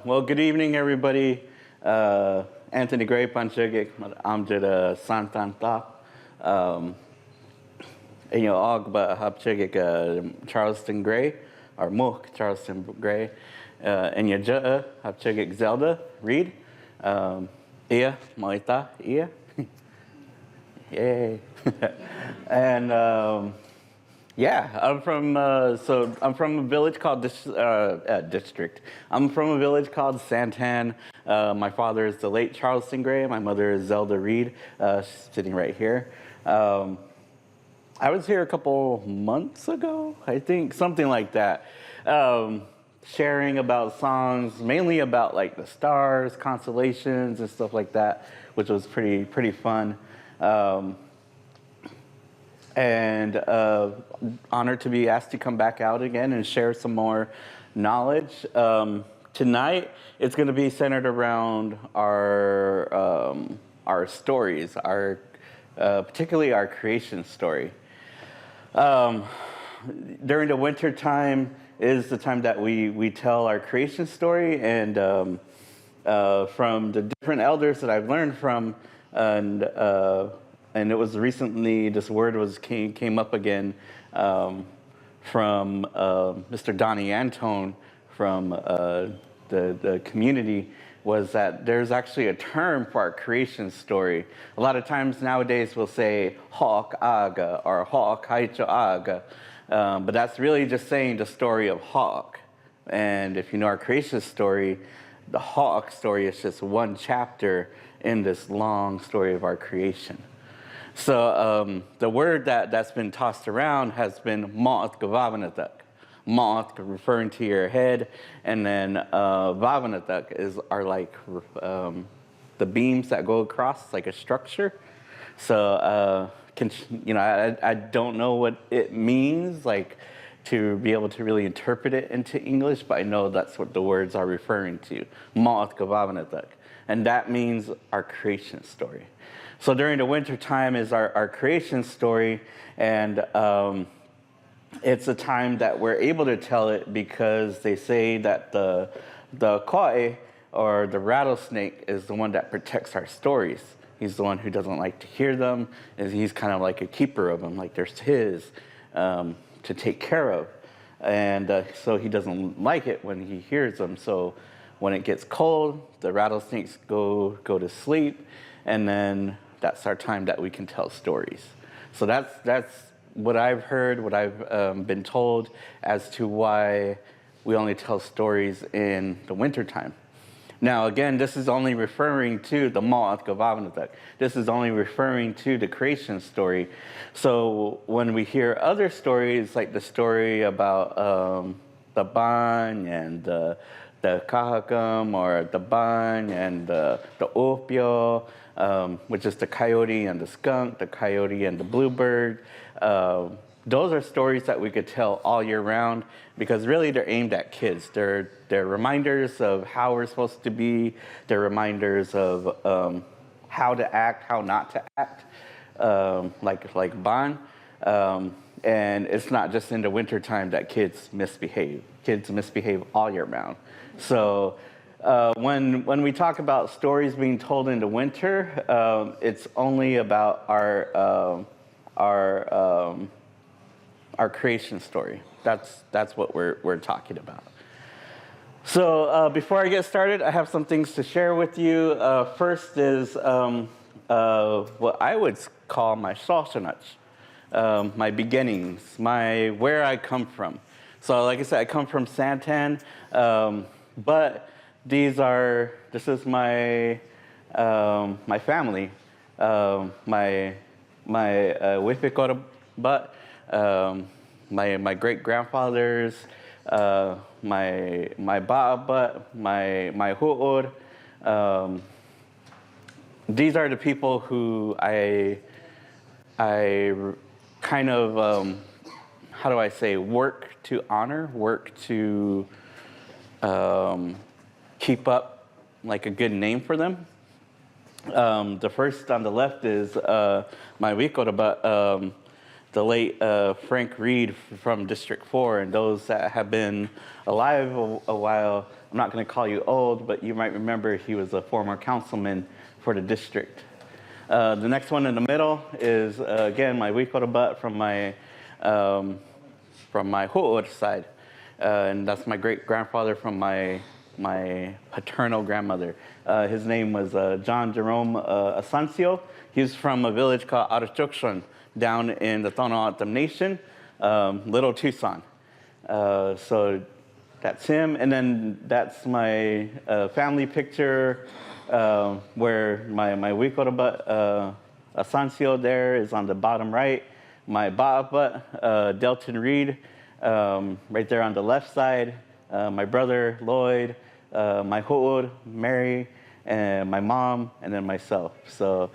Well, good evening, everybody. Anthony Gray Panchagik, Amjad Santanta. Inyo Ogba Hapchagik Charleston Gray, or Mook Charleston Gray. Inyo Jutta Hapchagik Zelda Reed. Ia Moita Ia. Yay. And yeah, I'm from a village called District. I'm from a village called Santan. My father is the late Charleston Gray. My mother is Zelda Reed, sitting right here. I was here a couple months ago, I think, something like that, sharing about songs, mainly about like the stars, constellations, and stuff like that, which was pretty fun. And honored to be asked to come back out again and share some more knowledge. Tonight, it's going to be centered around our stories, particularly our creation story. During the winter time is the time that we tell our creation story, and from the different elders that I've learned from, and it was recently, this word came up again from Mr. Donnie Antone from the community, was that there's actually a term for our creation story. A lot of times nowadays we'll say Hawk Aga or Hawk Haicho Aga, but that's really just saying the story of Hawk. And if you know our creation story, the Hawk story is just one chapter in this long story of our creation. So the word that's been tossed around has been Ma'at Gavavanatak. Ma'at referring to your head, and then Vavanatak are like the beams that go across like a structure. So I don't know what it means like to be able to really interpret it into English, but I know that's what the words are referring to. Ma'at Gavavanatak, and that means our creation story. So during the winter time is our creation story, and it's a time that we're able to tell it because they say that the koe, or the rattlesnake, is the one that protects our stories. He's the one who doesn't like to hear them, and he's kind of like a keeper of them, like there's his to take care of. And so he doesn't like it when he hears them. So when it gets cold, the rattlesnakes go to sleep, and then that's our time that we can tell stories. So that's what I've heard, what I've been told as to why we only tell stories in the wintertime. Now, again, this is only referring to the Ma'at Gavavanatak. This is only referring to the creation story. So when we hear other stories, like the story about the Ban and the Kahakam, or the Ban and the Opio, which is the coyote and the skunk, the coyote and the bluebird. Those are stories that we could tell all year round, because really they're aimed at kids. They're reminders of how we're supposed to be. They're reminders of how to act, how not to act, like Ban. And it's not just in the wintertime that kids misbehave. Kids misbehave all year round. So when we talk about stories being told in the winter, it's only about our creation story. That's what we're talking about. So before I get started, I have some things to share with you. First is what I would call my salsanach, my beginnings, where I come from. So like I said, I come from Santan, but this is my family, my Wifikorabat, my great grandfathers, my Ba'abat, my Hu'ur. These are the people who I kind of how do I say, work to honor, work to keep up like a good name for them. The first on the left is my Wikorabat, the late Frank Reed from District 4, and those that have been alive a while I'm not going to call you old, but you might remember he was a former councilman for the district. The next one in the middle is, again, my Wikorabat from my Ho'or side. And that's my great-grandfather from my paternal grandmother. His name was John Jerome Asancio. He's from a village called Arachokshon down in the Tohono Nation, Little Tucson. So that's him. And then that's my family picture where my Wikorabat Asancio there is on the bottom right. My Ba'abat, Delton Reed, right there on the left side. My brother, Lloyd, my Ho'od, Mary, and my mom, and then myself. So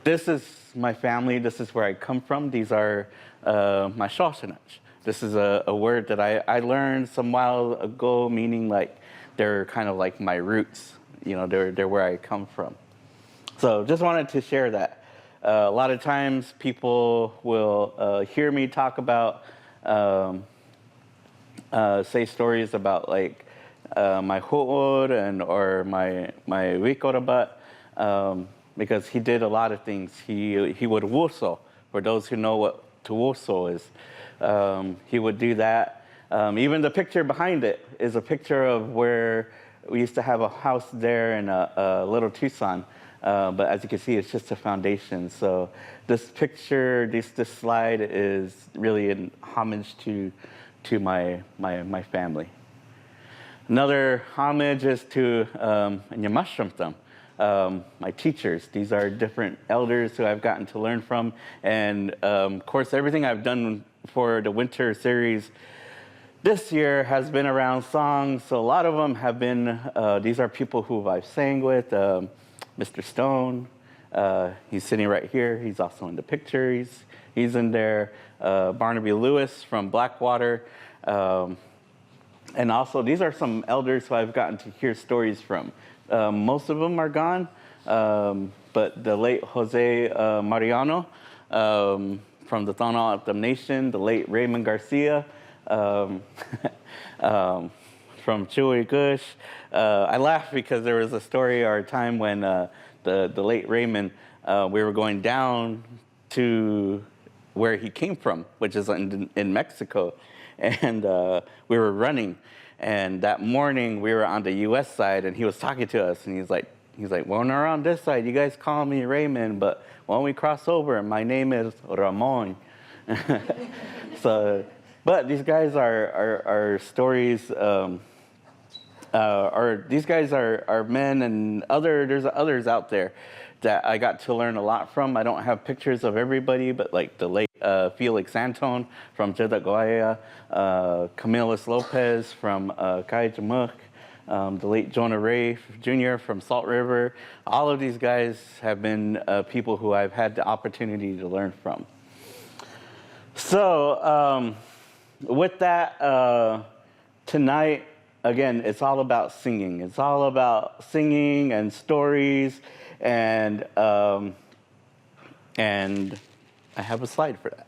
this is my family. This is where I come from. These are my Shawshanach. This is a word that I learned some while ago, meaning like they're kind of like my roots. You know, they're where I come from. So just wanted to share that. A lot of times people will hear me talk about, say stories about like my ho'od or my Wikorabat, because he did a lot of things. He would wuso, for those who know what to wuso is. He would do that. Even the picture behind it is a picture of where we used to have a house there in Little Tucson. But as you can see, it's just a foundation. So this picture, this slide is really in homage to my family. Another homage is to Nyamashramtam, my teachers. These are different elders who I've gotten to learn from. And of course, everything I've done for the winter series this year has been around songs. So a lot of them have been, these are people who I've sang with. Mr. Stone, he's sitting right here. He's also in the picture. He's in there. Barnaby Lewis from Blackwater. And also, these are some elders who I've gotten to hear stories from. Most of them are gone, but the late Jose Mariano from the Tohono Nation, the late Raymond Garcia from Chewy Gush. I laugh because there was a story or a time when the late Raymond, we were going down to where he came from, which is in Mexico, and we were running. And that morning we were on the U.S. side, and he was talking to us, and he's like, well, we're around this side, you guys call me Raymond, but when we cross over, my name is Ramon. So, but these guys are stories. These guys are men, and there's others out there that I got to learn a lot from. I don't have pictures of everybody, but like the late Felix Antone from Jeddah Goya, Camillus Lopez from Kai Jamuk, the late Jonah Ray Jr. from Salt River. All of these guys have been people who I've had the opportunity to learn from. So with that, tonight, again, it's all about singing. It's all about singing and stories, and I have a slide for that.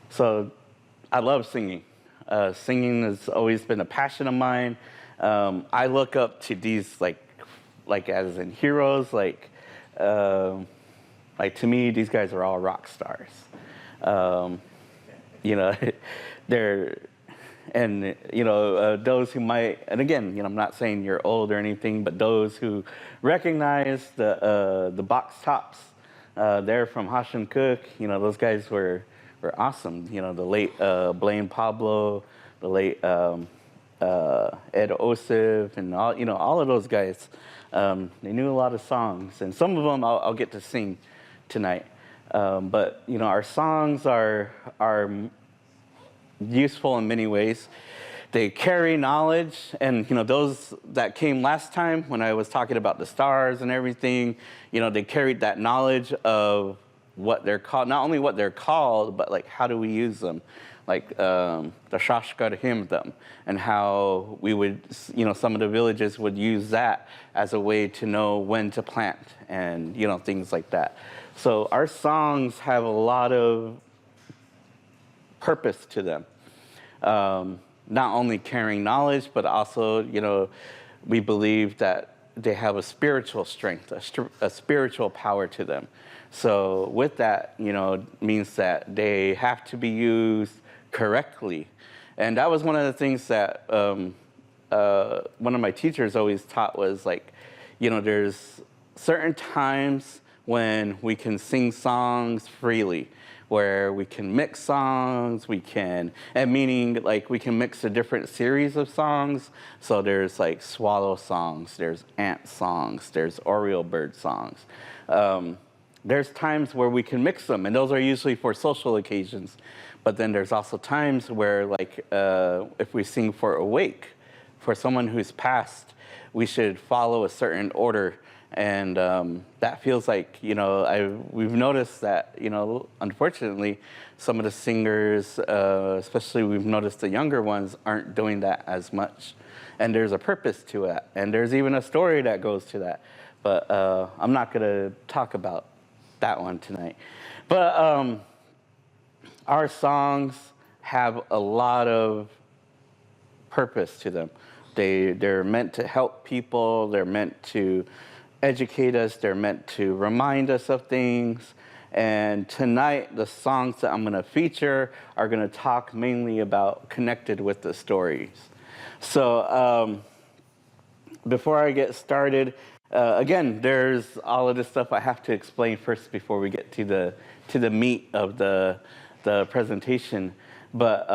So I love singing. Singing has always been a passion of mine. I look up to these like as in heroes. Like to me, these guys are all rock stars. You know, they're. And, you know, those who might, and again, you know, I'm not saying you're old or anything, but those who recognize the box tops, they're from Hashem Cook, you know, those guys were awesome. You know, the late Blaine Pablo, the late Ed Osif, and all, you know, all of those guys, they knew a lot of songs. And some of them I'll get to sing tonight. But, you know, our songs are useful in many ways. They carry knowledge, and you know, those that came last time when I was talking about the stars and everything, you know, they carried that knowledge of what they're called, not only what they're called, but like how do we use them, like the Shashkar hymn them, and how we would, you know, some of the villages would use that as a way to know when to plant and, you know, things like that. So our songs have a lot of purpose to them. not only carrying knowledge, but also, we believe that they have a spiritual strength, a spiritual power to them. So with that, means that they have to be used correctly. And that was one of the things that one of my teachers always taught was like, there's certain times when we can sing songs freely, where we can mix songs, and meaning like we can mix a different series of songs. So there's like swallow songs, there's ant songs, there's Oriole bird songs. There's times where we can mix them, and those are usually for social occasions. But then there's also times where, like, if we sing for a wake, for someone who's passed, we should follow a certain order. And that feels like, we've noticed that, unfortunately, some of the singers, especially we've noticed the younger ones, aren't doing that as much. And there's a purpose to it. And there's even a story that goes to that. But I'm not going to talk about that one tonight. But our songs have a lot of purpose to them. They're meant to help people. They're meant to educate us. They're meant to remind us of things. And tonight, the songs that I'm going to feature are going to talk mainly about connected with the stories. So before I get started, again, there's all of this stuff I have to explain first before we get to the meat of the presentation. But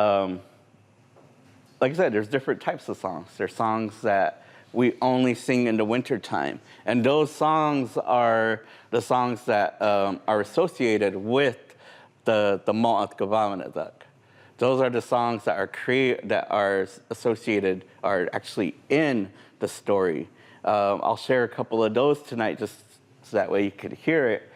like I said, there's different types of songs. There's songs that we only sing in the wintertime. And those songs are the songs that are associated with the Mo'at Gavamanadak. Those are the songs that are associated, are actually in the story. I'll share a couple of those tonight just so that way you could hear it.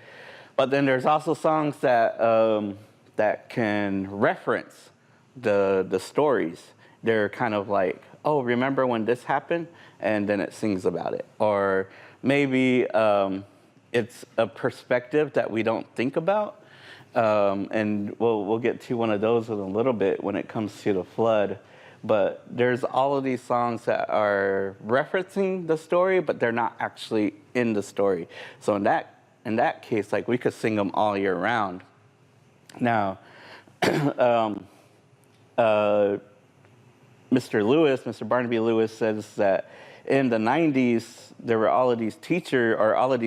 But then there's also songs that can reference the stories. They're kind of like, oh, remember when this happened? And then it sings about it. Or maybe it's a perspective that we don't think about. And we'll get to one of those in a little bit when it comes to the flood. But there's all of these songs that are referencing the story, but they're not actually in the story. So in that case, like, we could sing them all year round. Now, Mr. Barnaby Lewis says that in the 90s, there were all of these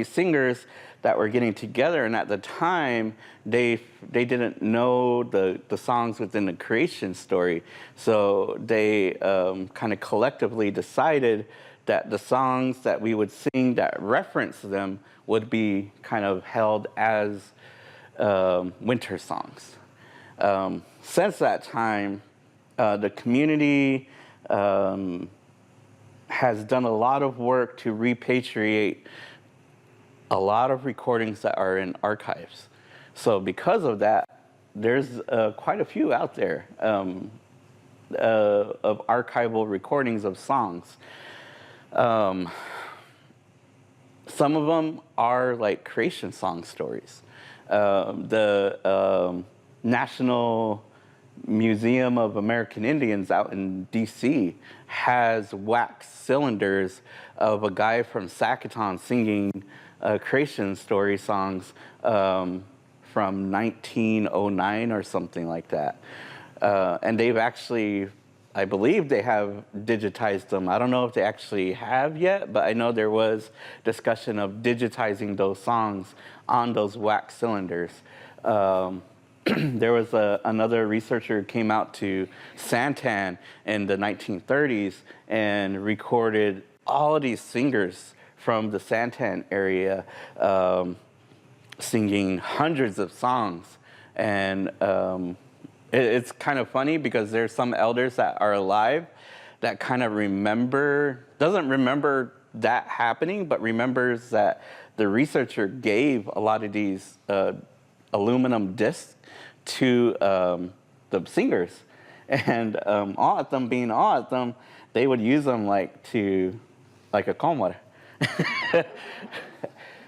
singers that were getting together, and at the time, they didn't know the songs within the creation story. So they kind of collectively decided that the songs that we would sing that reference them would be kind of held as winter songs. Since that time, the community has done a lot of work to repatriate a lot of recordings that are in archives. So because of that, there's quite a few out there of archival recordings of songs. Some of them are like creation song stories. The National Museum of American Indians out in DC has wax cylinders of a guy from Sacaton singing creation story songs from 1909 or something like that. And they've actually, I believe they have digitized them. I don't know if they actually have yet, but I know there was discussion of digitizing those songs on those wax cylinders. There was another researcher who came out to Santan in the 1930s and recorded all of these singers from the Santan area singing hundreds of songs. And it's kind of funny because there's some elders that are alive that kind of doesn't remember that happening, but remembers that the researcher gave a lot of these aluminum discs to the singers. And O'atham being O'atham, they would use them like a komar.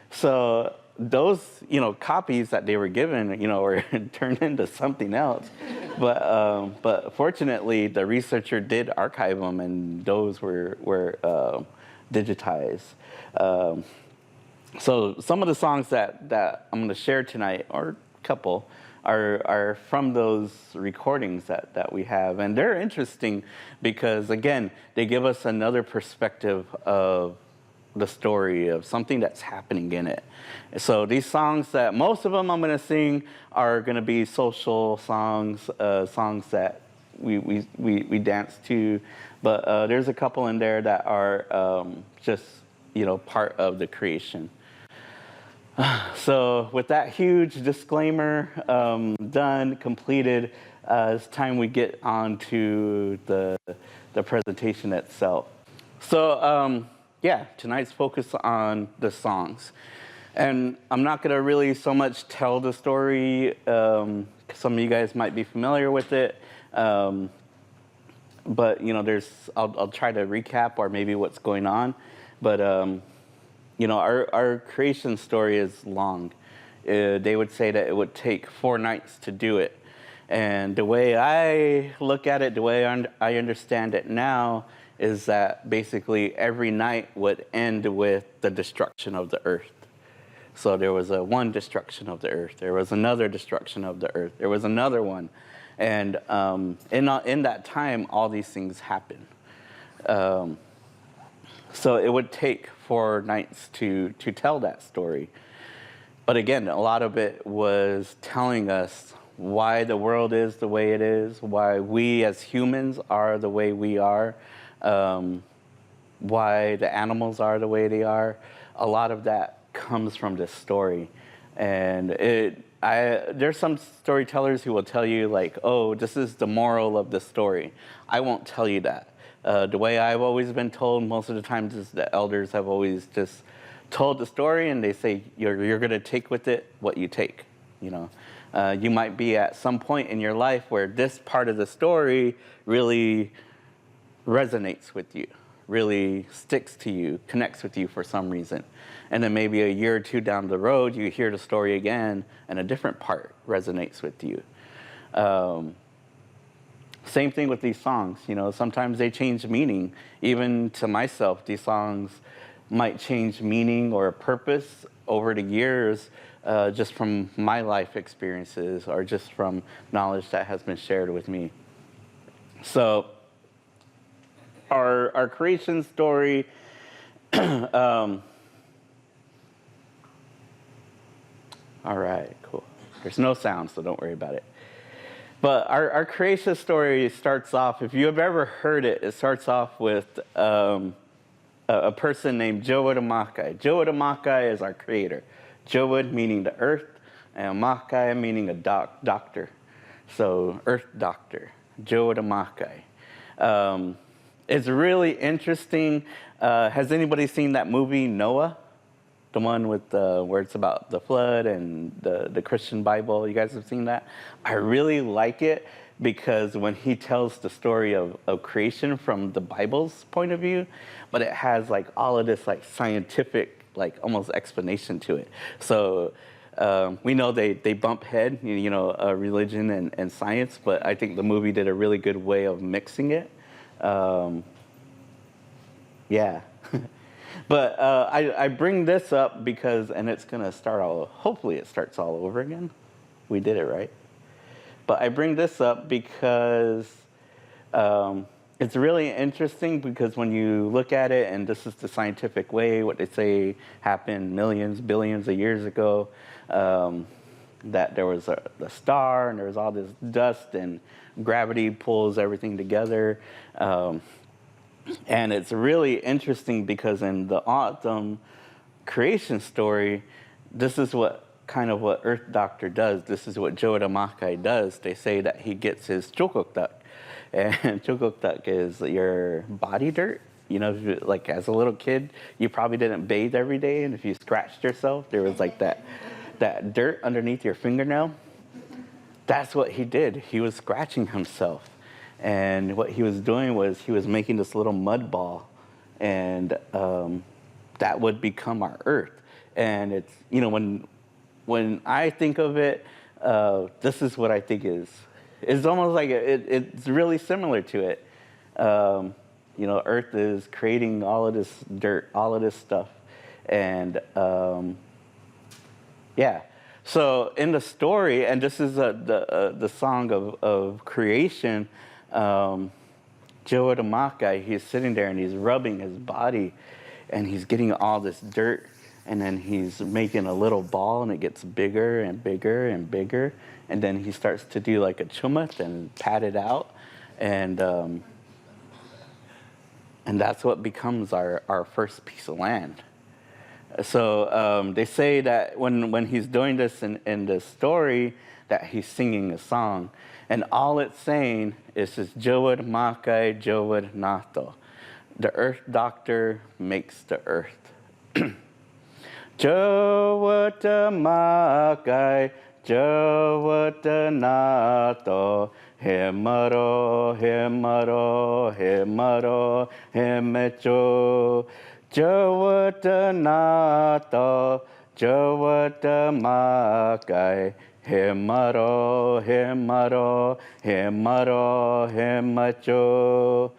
So those, copies that they were given, were turned into something else. But fortunately, the researcher did archive them, and those were digitized. Um, so some of the songs that I'm going to share tonight, or a couple, are from those recordings that we have. And they're interesting because, again, they give us another perspective of the story of something that's happening in it. So these songs that most of them I'm going to sing are going to be social songs, songs that we dance to, but there's a couple in there that are just part of the creation. So with that huge disclaimer done, completed, it's time we get on to the presentation itself. So yeah, tonight's focus on the songs. And I'm not going to really so much tell the story. Some of you guys might be familiar with it. But, I'll try to recap or maybe what's going on. But, our creation story is long. They would say that it would take 4 nights to do it. And the way I look at it, the way I understand it now, is that basically every night would end with the destruction of the earth. So there was one destruction of the earth. There was another destruction of the earth. There was another one. And in that time, all these things happen. So it would take 4 nights to tell that story. But again, a lot of it was telling us why the world is the way it is, why we as humans are the way we are, why the animals are the way they are. A lot of that comes from this story. And there's some storytellers who will tell you like, oh, this is the moral of the story. I won't tell you that. The way I've always been told most of the times is the elders have always just told the story, and they say you're going to take with it what you take. You might be at some point in your life where this part of the story really resonates with you, really sticks to you, connects with you for some reason. And then maybe a year or two down the road, you hear the story again, and a different part resonates with you. Same thing with these songs. Sometimes they change meaning. Even to myself, these songs might change meaning or purpose over the years, just from my life experiences or just from knowledge that has been shared with me. So our creation story, all right, cool. There's no sound, so don't worry about it. But our creation story starts off, if you have ever heard it, it starts off with a person named Jowed Amakai. Jowed Amakai is our creator. Jowed meaning the earth, and Amakai meaning a doctor. So earth doctor, Jowed Amakai. It's really interesting. Has anybody seen that movie, Noah? The one with where it's about the flood and the Christian Bible. You guys have seen that? I really like it because when he tells the story of creation from the Bible's point of view, but it has like all of this like scientific, like almost explanation to it. So we know they bump head, religion and science, but I think the movie did a really good way of mixing it. Yeah. But I bring this up because, and it's going to start hopefully it starts all over again. We did it, right? But I bring this up because it's really interesting because when you look at it, and this is the scientific way, what they say happened millions, billions of years ago, that there was a star and there was all this dust and gravity pulls everything together. And it's really interesting because in the autumn creation story, this is what Earth Doctor does. This is what Jowed Amakai does. They say that he gets his chukukdak. And chukukdak is your body dirt. Like as a little kid, you probably didn't bathe every day. And if you scratched yourself, there was like that dirt underneath your fingernail. That's what he did. He was scratching himself. And what he was doing was he was making this little mud ball, and that would become our earth. And it's, when I think of it, this is what I think is it's almost like it's really similar to it. Earth is creating all of this dirt, all of this stuff, and yeah. So in the story, and this is the song of creation. Joe the mock guy, he's sitting there and he's rubbing his body, and he's getting all this dirt, and then he's making a little ball, and it gets bigger and bigger and bigger, and then he starts to do like a chumut and pat it out, and that's what becomes our first piece of land. So they say that when he's doing this in the story, that he's singing a song, and all it's saying is just Jowad Makai Jowad Nato. The earth doctor makes the earth. Jowad Makai Jowad Nato. Hemaro, hemaro, hemaro, hemecho. Jawata nato, jawata makai, hemaro, hemaro, hemaro, hemacho.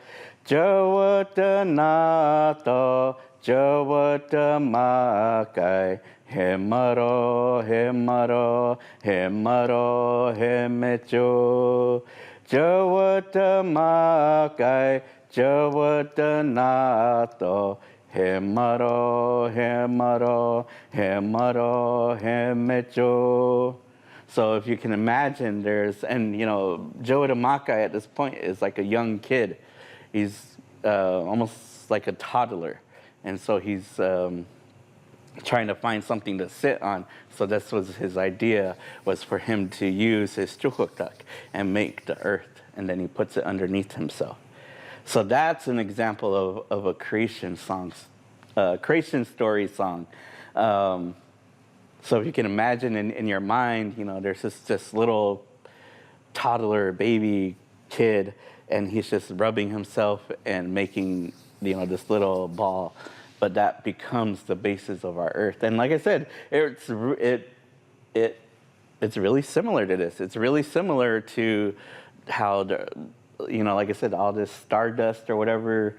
Jawata nato, jawata makai, hemaro, hemaro, hemaro, hemecho. Jawata makai, jawata nato. Hemaro, hemaro, hemaro, hemecho. So if you can imagine, Joe Makai at this point is like a young kid. He's almost like a toddler. And so he's trying to find something to sit on. So this was his idea, was for him to use his chukuktak and make the earth. And then he puts it underneath himself. So that's an example of a creation creation story song. So if you can imagine in your mind, there's this little toddler baby kid, and he's just rubbing himself and making, this little ball. But that becomes the basis of our earth. And like I said, it's really similar to this. It's really similar to how like I said, all this stardust or whatever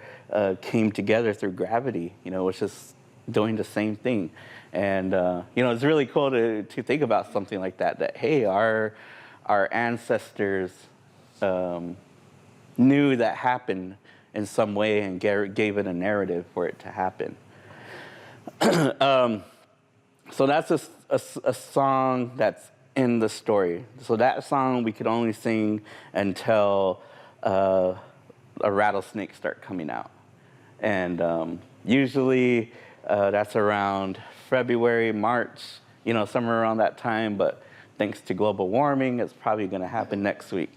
came together through gravity. It's just doing the same thing. And, it's really cool to think about something like that, hey, our ancestors knew that happened in some way and gave it a narrative for it to happen. So that's a song that's in the story. So that song we could only sing until a rattlesnake start coming out. And usually that's around February, March, somewhere around that time. But thanks to global warming, it's probably going to happen next week.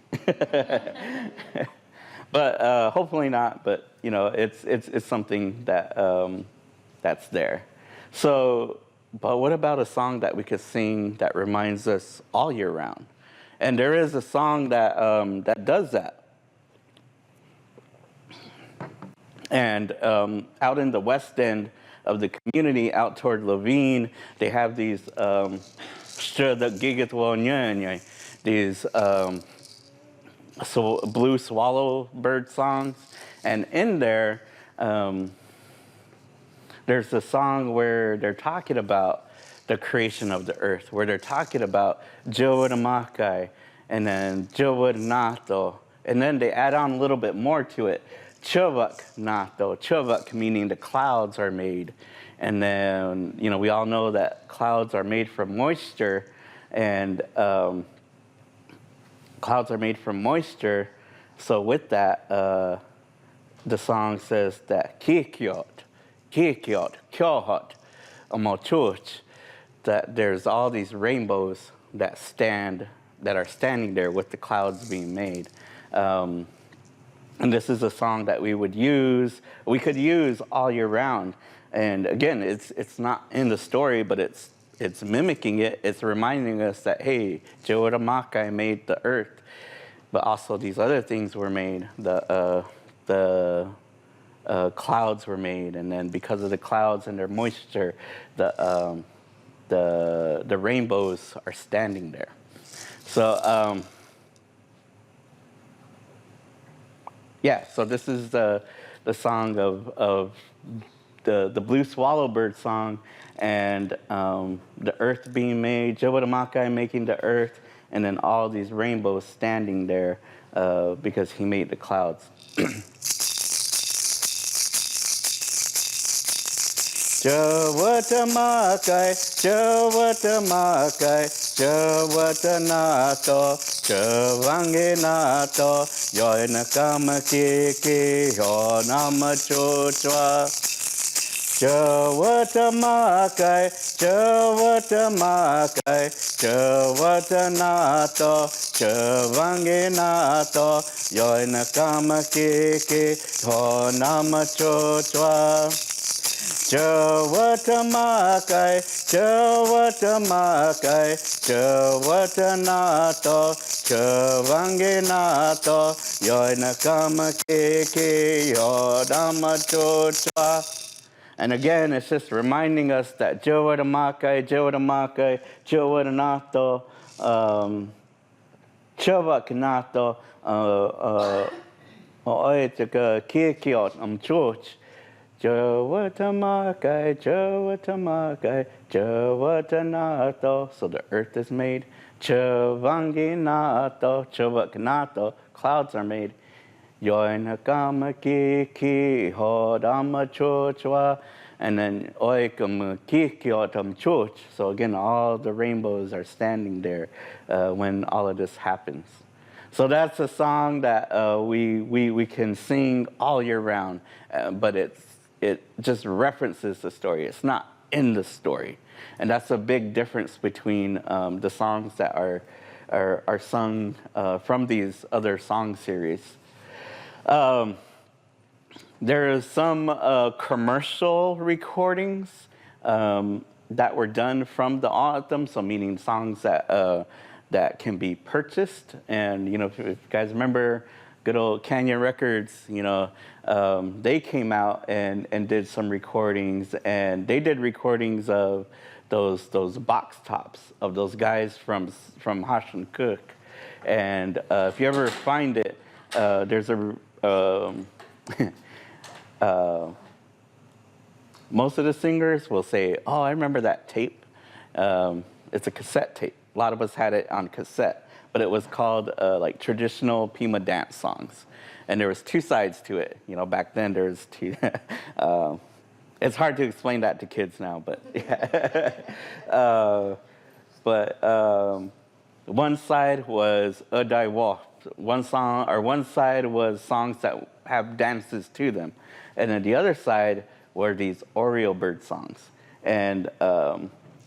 But hopefully not. But it's something that that's there. So, but what about a song that we could sing that reminds us all year round? And there is a song that that does that. And out in the west end of the community, out toward Levine, they have these these blue swallow bird songs. And in there, there's a song where they're talking about the creation of the earth, where they're talking about Jowad Makai and then Jowad Nato. And then they add on a little bit more to it. Chuvak Nato. Chuvak meaning the clouds are made. And then, we all know that clouds are made from moisture. And clouds are made from moisture. So with that, the song says that Kikyot, Kyohot, Amochuch, that there's all these rainbows that are standing there with the clouds being made. And this is a song that we could use all year round. And again, it's not in the story, but it's mimicking it. It's reminding us that, hey, Jowad Makai made the earth, but also these other things were made. The clouds were made, and then because of the clouds and their moisture, the rainbows are standing there. So Yeah, so this is the song of the Blue Swallowbird song, and the earth being made, Jawatamakai making the earth, and then all these rainbows standing there because he made the clouds. Jawatamakai, Jawatamakai, Jawatanato, Javanginato, Yoinakama Kiki, Yonama Chochwa. Jawatamakai, Jawatamakai, Jawatanato, Javanginato, Yoinakama Kiki, Yonama Chochwa. Jawatamakai, Jawatamakai, Jawatanato, Javanginato, Yoinakama Kiki, Yodama Chochwa. And again, it's just reminding us that Jawatamakai, Jawatamakai, Jawatanato, Chavakanato, Oetaka Kikiot, Church. Jawatamakai, Jawatamakai, Jawatanato. So the earth is made. Chavanginato, Chavakanato, clouds are made. Yoinakama Kiki, Hodama Chochwa. And then Oikam Kikiotam Choch. So again, all the rainbows are standing there when all of this happens. So that's a song that we can sing all year round, but it just references the story. It's not in the story. And that's a big difference between the songs that are sung from these other song series. There are some commercial recordings that were done from the anthem, so meaning songs that can be purchased. And, you know, if you guys remember good old Canyon Records, you know, they came out and did some recordings, and they did recordings of those box tops of those guys from Hashan Cook. And if you ever find it, there's a most of the singers will say, "Oh, I remember that tape. It's a cassette tape." A lot of us had it on cassette, but it was called like traditional Pima dance songs, and there was two sides to it. You know, back then there's two. It's hard to explain that to kids now, but yeah. One side was Adaiwa. One side was songs that have dances to them, and then the other side were these Oriole bird songs. And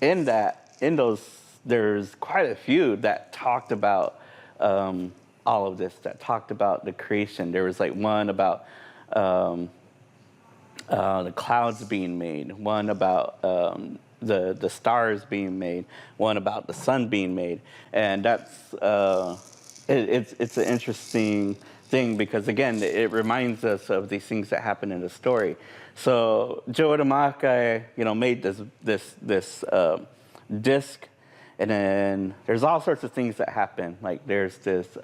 in those, there's quite a few that talked about all of this, that talked about the creation. There was like one about the clouds being made, one about the stars being made, one about the sun being made, and that's it's an interesting thing because again it reminds us of these things that happen in the story. So Jawatamakai, you know, made this disc, and then there's all sorts of things that happen. Like there's this.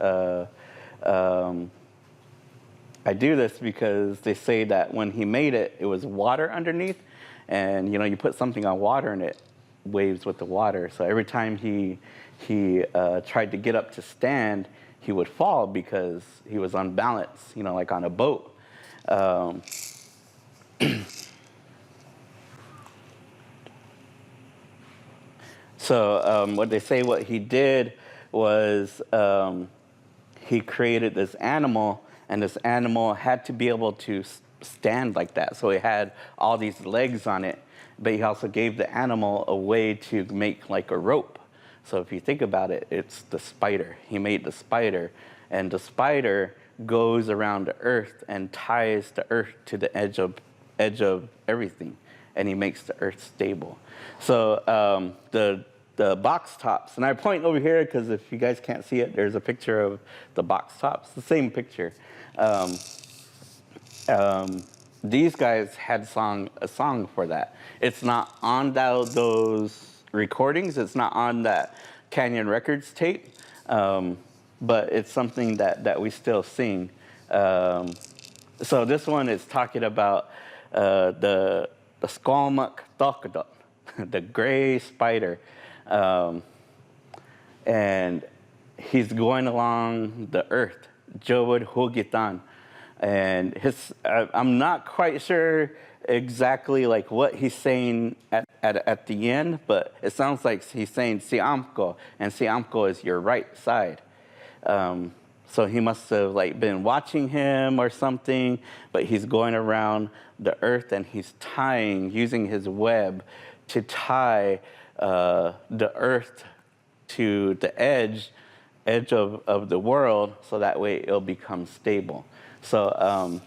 I do this because they say that when he made it, it was water underneath, and you know you put something on water and it waves with the water. So every time he tried to get up to stand, he would fall because he was unbalanced, you know, like on a boat. So what they say what he did was he created this animal, and this animal had to be able to stand like that. So it had all these legs on it, but he also gave the animal a way to make like a rope. So if you think about it, it's the spider. He made the spider, and the spider goes around the earth and ties the earth to the edge of everything, and he makes the earth stable. So the box tops, and I point over here because if you guys can't see it, there's a picture of the box tops, the same picture. These guys had a song for that. It's not on those recordings. It's not on that Canyon Records tape, but it's something that we still sing Um, so this one is talking about the Skalmak Thokadot, the gray spider. Um, and he's going along the earth, Jawad Hugitan. And I'm not quite sure exactly like what he's saying at the end, but it sounds like he's saying Siamko, and Siamko is your right side. So he must have like been watching him or something, but he's going around the earth and he's using his web to tie the earth to the edge of the world, so that way it'll become stable. So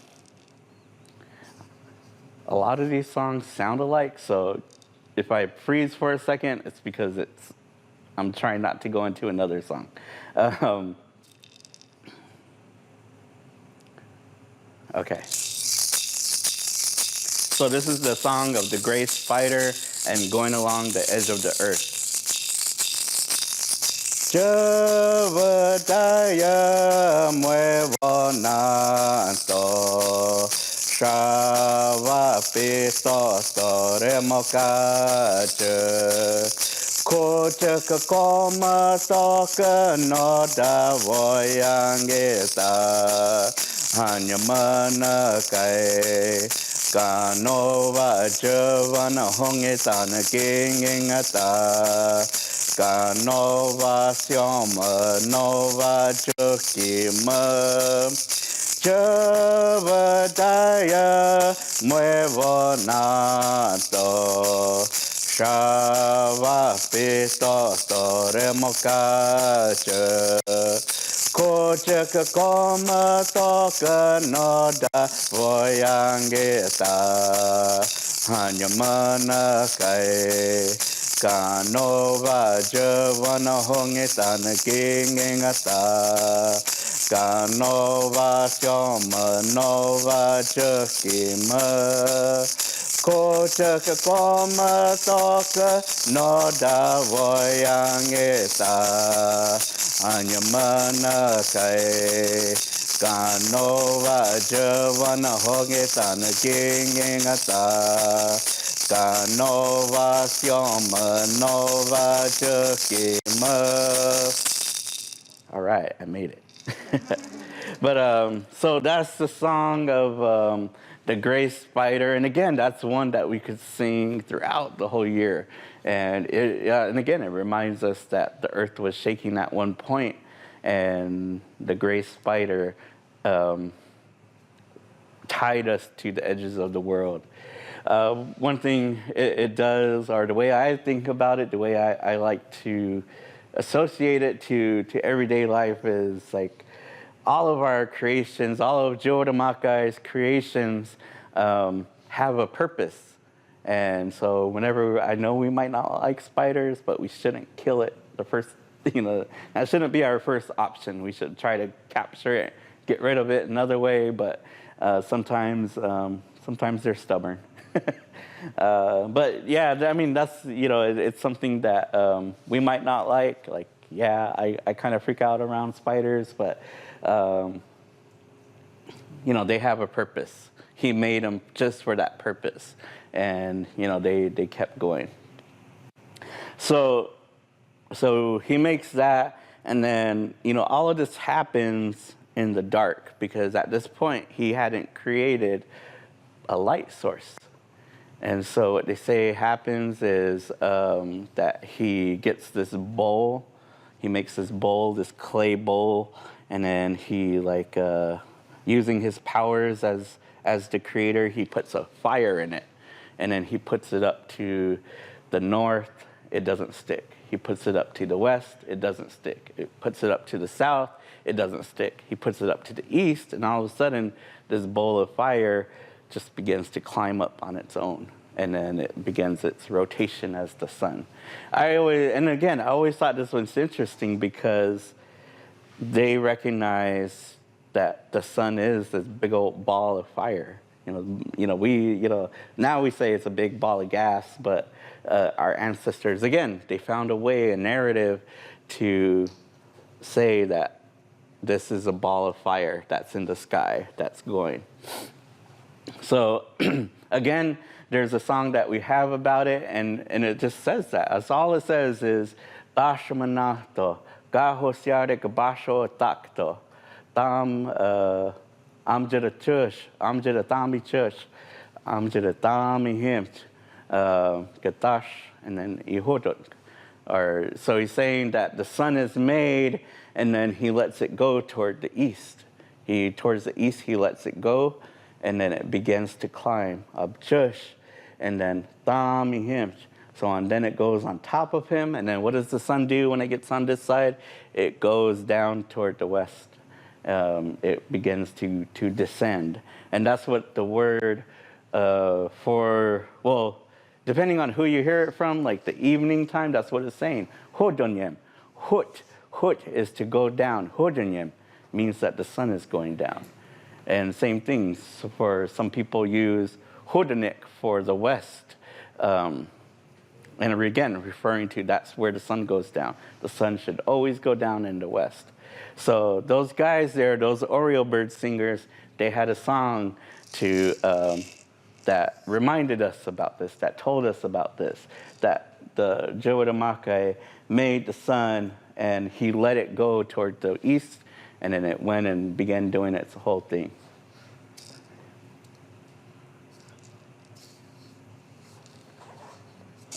a lot of these songs sound alike. So if I freeze for a second, it's because I'm trying not to go into another song. Okay. So this is the song of the gray spider and going along the edge of the earth. Javadaya muevonanto Shava pisto store mokache Kochaka koma soka no da voyangeta Hanyamana kai Kanova javana hongetana kingingata Kanova syoma nova chukima Javadaya muevo nato Shava pisto store mokache Kochaka koma toka noda voyangeta Hanyamana kai Kanova javana hongetana kingingata Kanova syoma nova chukima Kochaka koma toka noda voyangeta Anyamana kai Kanova javana hongetana kingingata Kanova syoma nova chukima. All right, I made it. But so that's the song of the gray spider, and again, that's one that we could sing throughout the whole year. And and again, it reminds us that the earth was shaking at one point, and the gray spider tied us to the edges of the world. One thing it does, or the way I think about it, the way I like to associate it to everyday life is like all of our creations, all of Jodamakai's creations have a purpose. And so whenever, I know we might not like spiders, but we shouldn't kill it. That shouldn't be our first option. We should try to capture it, get rid of it another way, but sometimes they're stubborn. But yeah, I mean, that's, it's something that we might not like. Like, yeah, I kind of freak out around spiders, but, they have a purpose. He made them just for that purpose. And, they kept going. So he makes that, and then, all of this happens in the dark, because at this point, he hadn't created a light source. And so what they say happens is that he gets this bowl. He makes this bowl, this clay bowl, and then he, using his powers as the creator, he puts a fire in it. And then he puts it up to the north, it doesn't stick. He puts it up to the west, it doesn't stick. It puts it up to the south, it doesn't stick. He puts it up to the east, and all of a sudden, this bowl of fire just begins to climb up on its own. And then it begins its rotation as the sun. I always thought this was interesting, because they recognize that the sun is this big old ball of fire. Now we say it's a big ball of gas, but our ancestors, again, they found a way, a narrative to say that this is a ball of fire that's in the sky that's going. So again, there's a song that we have about it, and it just says that. That's all it says is Bashamanato, Gahosiare Gabasho Takto, Tam Amjada Chush, Amjada Tami Chush, Amjada Tami Himch, Gatash, and then Ihudut. Or so he's saying that the sun is made, and then he lets it go toward the east. Towards the east, he lets it go, and then it begins to climb up Chush, and then Thami Himch. So on, then it goes on top of him, and then what does the sun do when it gets on this side? It goes down toward the west. It begins to descend. And that's what the word depending on who you hear it from, like the evening time, that's what it's saying. Hodonyem. Hut is to go down. Hodonyem means that the sun is going down. And same things for some people use Hodonik for the west. And again, referring to that's where the sun goes down. The sun should always go down in the west. So those guys there, those Oriole bird singers, they had a song that reminded us about this, that told us about this, that the Jowatamakai made the sun and he let it go toward the east, and then it went and began doing its whole thing.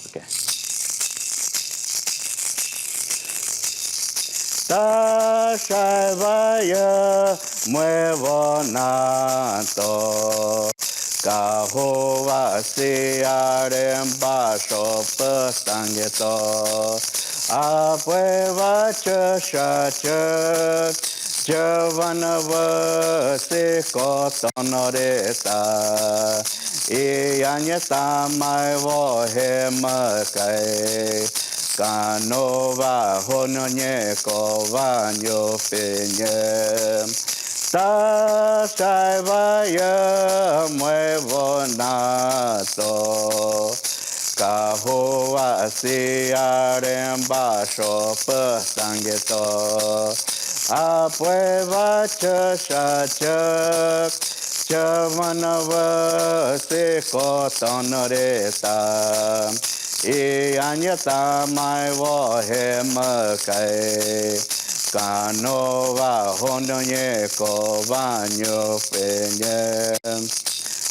Okay. Ta Shaivaya Muevo Nato Kahova Siarem Basho Pastangeto Apueva Chashachak Javanava Sikotonoreta Ianyata Maivo Hemakai Kanova Hononye Kovanyo Pinyem Ta Shaivaya Muevo Nato Kahova Siarem Basho Pastangeto Apueva Chashachak Javanava Sikotonoreta Ianyata Maivo Hemakai Kanova Hononye Kovanyo Penyem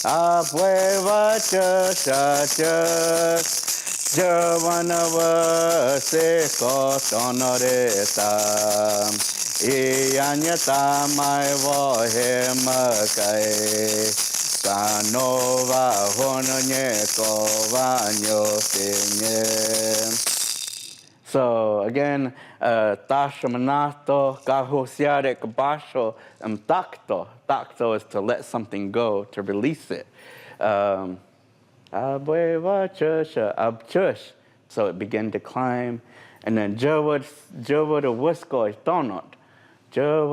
Apueva Chashachak Javanava Sikotonoreta Ianyata Maivo Hemakai Kanova Hononye Kovanyo Penyem. So again, Tashamanato, Kahosiare Kabasho, Takto. Takto is to let something go, to release it. Abueva Chusha, Abchush. So it began to climb. And then Jawad the Wusko Tonot. So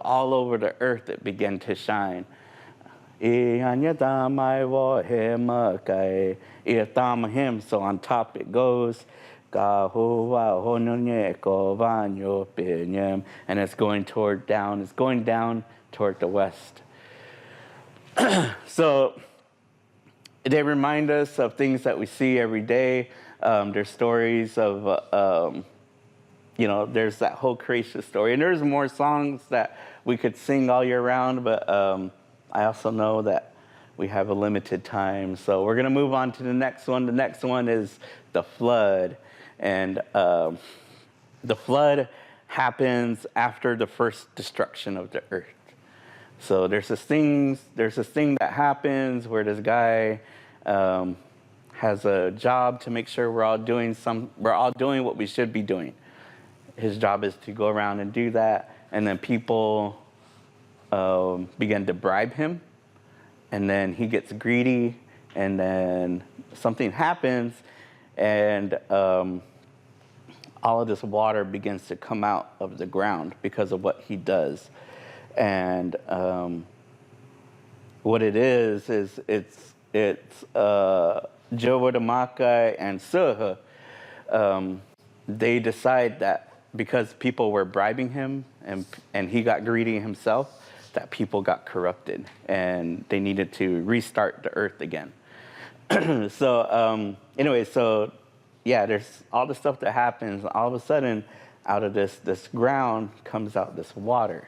all over the earth it began to shine. So on top it goes. And it's going down toward the west. So they remind us of things that we see every day. There's stories of there's that whole creation story. And there's more songs that we could sing all year round, but I also know that we have a limited time. So we're going to move on to the next one. The next one is the flood. And the flood happens after the first destruction of the earth. So there's this thing that happens where this guy has a job to make sure we're all doing what we should be doing. His job is to go around and do that, and then people begin to bribe him, and then he gets greedy, and then something happens, and all of this water begins to come out of the ground because of what he does. And what it is it's Jowatamakai and Suha. They decide that because people were bribing him and he got greedy himself, that people got corrupted and they needed to restart the earth again. Anyway, so yeah, there's all the stuff that happens. All of a sudden, out of this ground comes out this water,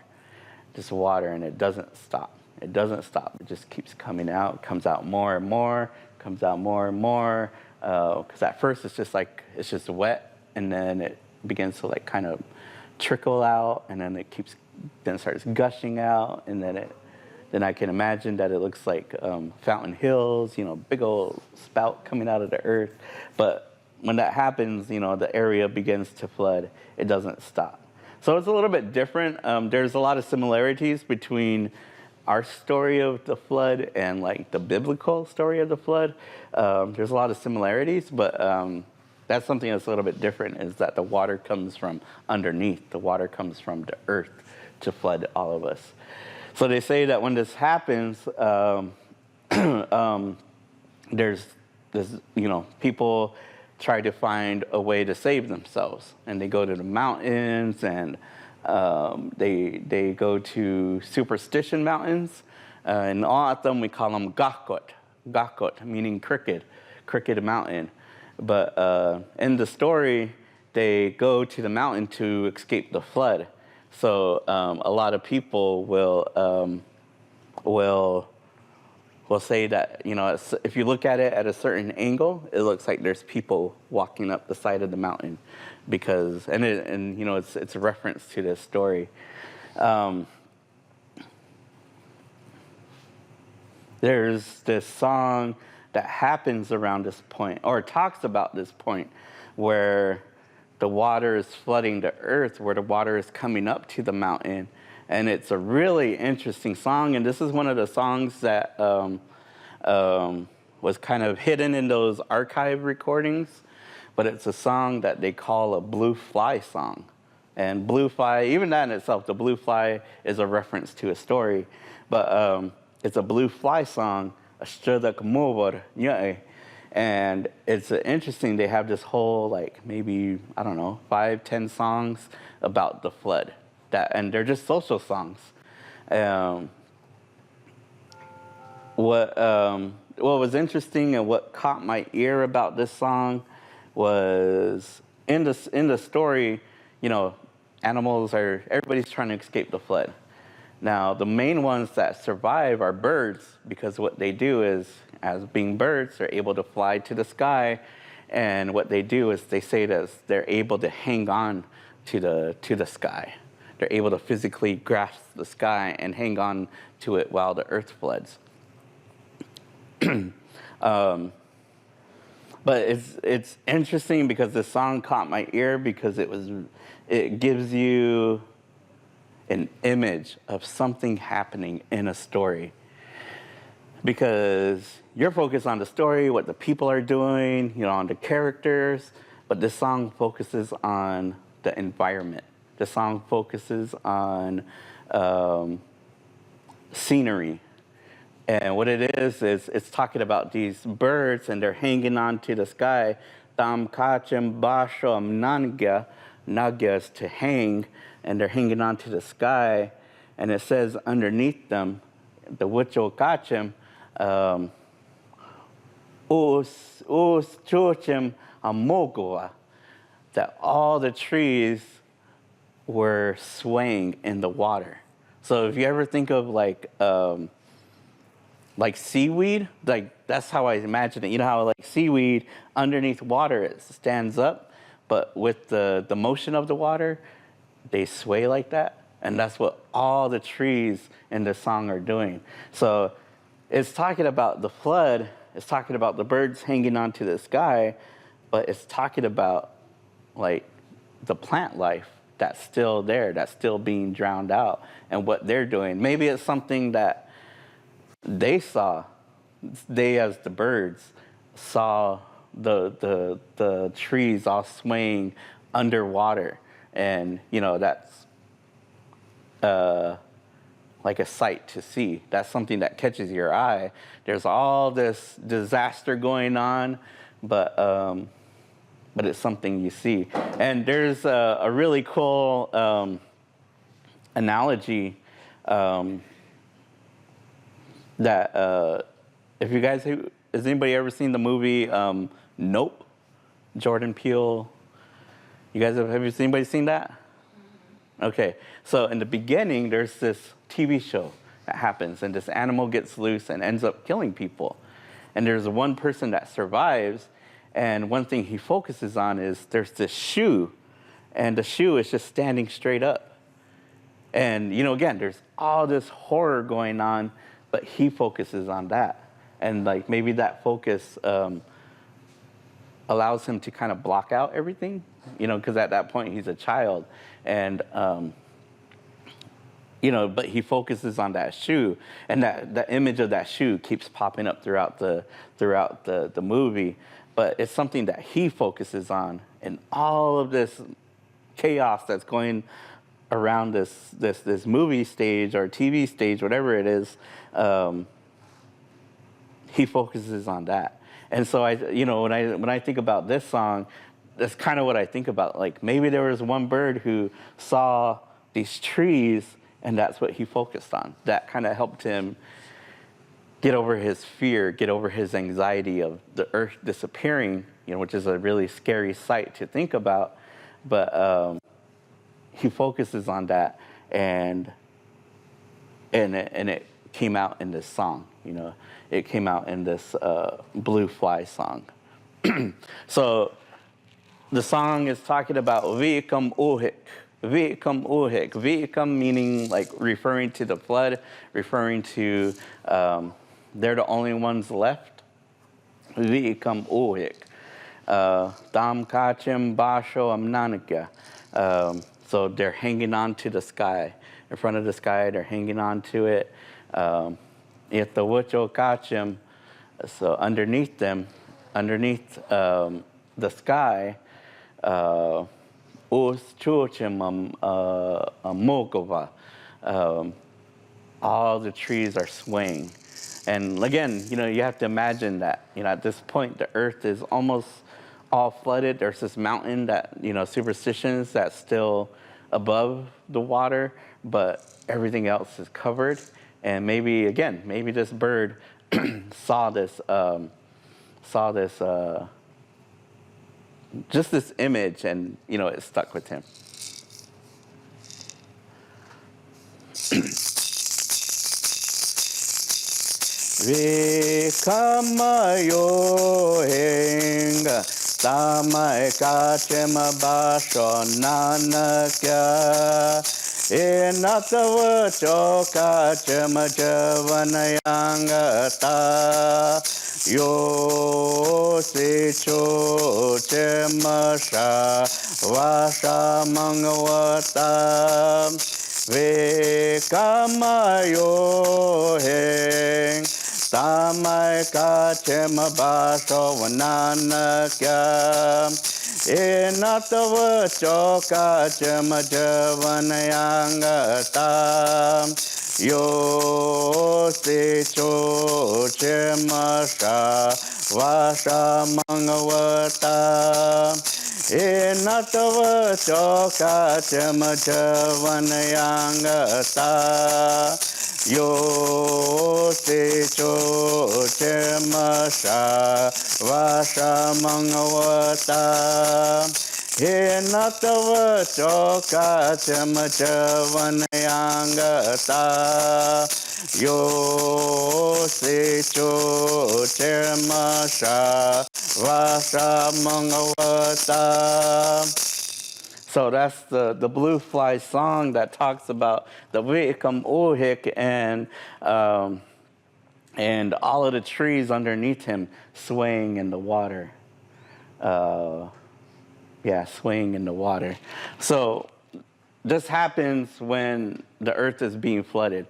and it doesn't stop. It doesn't stop. It just keeps coming out, comes out more and more, comes out more and more. Because at first it's just wet, and then it begins to like kind of trickle out, and then it starts gushing out, and then I can imagine that it looks like Fountain Hills, big old spout coming out of the earth. But when that happens, the area begins to flood. It doesn't stop. So it's a little bit different. There's a lot of similarities between our story of the flood and like the biblical story of the flood. There's a lot of similarities, but that's something that's a little bit different, is that the water comes from underneath. The water comes from the earth to flood all of us. So they say that when this happens, there's this, people try to find a way to save themselves, and they go to the mountains, and they go to superstition mountains. In O'atam, we call them Gakot, meaning crooked mountain. But in the story, they go to the mountain to escape the flood. So a lot of people will say that, if you look at it at a certain angle, it looks like there's people walking up the side of the mountain, because it's a reference to this story. There's this song that happens around this point, or talks about this point, where the water is flooding the earth, where the water is coming up to the mountain. And it's a really interesting song. And this is one of the songs that was kind of hidden in those archive recordings. But it's a song that they call a Blue Fly song. And Blue Fly, even that in itself, the Blue Fly is a reference to a story. But it's a Blue Fly song, and it's interesting. They have this whole, like, maybe, 5-10 songs about the flood. And they're just social songs. What was interesting and what caught my ear about this song was in the story, everybody's trying to escape the flood. Now, the main ones that survive are birds, because what they do is, as being birds, they're able to fly to the sky, and what they do is they say that they're able to hang on to the sky. They're able to physically grasp the sky and hang on to it while the earth floods. But it's interesting because the song caught my ear, because it gives you an image of something happening in a story. Because you're focused on the story, what the people are doing, on the characters, but this song focuses on the environment. The song focuses on scenery. And what it is it's talking about these birds, and they're hanging on to the sky. Tam kachem bashom nangya. Nagya is to hang, and they're hanging on to the sky. And it says underneath them, the Wicho kachem, us chochem amogoa, that all the trees were swaying in the water. So if you ever think of like seaweed, like that's how I imagine it. You know how like seaweed underneath water, it stands up, but with the motion of the water, they sway like that. And that's what all the trees in the song are doing. So it's talking about the flood, it's talking about the birds hanging onto the sky, but it's talking about like the plant life that's still there, that's still being drowned out, and what they're doing. Maybe it's something that they saw. They, as the birds, saw the trees all swaying underwater, and that's like a sight to see. That's something that catches your eye. There's all this disaster going on, but but it's something you see. And there's a really cool analogy that if you guys, has anybody ever seen the movie Nope? Jordan Peele. You guys have you anybody seen that? Okay, so in the beginning, there's this TV show that happens, and this animal gets loose and ends up killing people. And there's one person that survives, and one thing he focuses on is there's this shoe, and the shoe is just standing straight up. And, you know, again, there's all this horror going on, but he focuses on that. And, like, maybe that focus allows him to kind of block out everything, you know, because at that point he's a child. And, you know, but he focuses on that shoe, and that image of that shoe keeps popping up throughout the movie. But it's something that he focuses on, and all of this chaos that's going around this movie stage or TV stage, whatever it is, he focuses on that. And so when I think about this song, that's kind of what I think about. Like, maybe there was one bird who saw these trees, and that's what he focused on. That kind of helped him get over his fear, get over his anxiety of the earth disappearing, you know, which is a really scary sight to think about. But he focuses on that, and it came out in this song. You know, it came out in this Blue Fly song. So the song is talking about Vikam Uhik. Vikam Uhik. Vikam meaning like referring to the flood, referring to they're the only ones left. Vikam Uhik. Dam Kachim Basho Amnanika. So they're hanging on to the sky. In front of the sky, they're hanging on to it. Yetawucho Kachim. So underneath them, underneath the sky, Us Chuchim Mokova. All the trees are swaying. And again, you know, you have to imagine that, you know, at this point, the earth is almost all flooded. There's this mountain that, you know, superstitions that's still above the water, but everything else is covered. And maybe this bird saw this just this image, and, you know, it stuck with him. Vikamayo henga tamai kachema basho nanakya enatava chokachema javanayangata yo se cho chemasha vasha mangavata Vikamayo heng Tamai kachema basho vananakya Enatava chokachema javanayangata Yo se cho chemasha vasha mangavata Enatava chokachema javanayangata Yo se cho chemasha vasha mangavata Enatava chokachema javanayangata Yo se cho chemasha vasha mangavata. So that's the Blue Fly song that talks about the Vikam Uhik and all of the trees underneath him swaying in the water. Swaying in the water. So this happens when the earth is being flooded.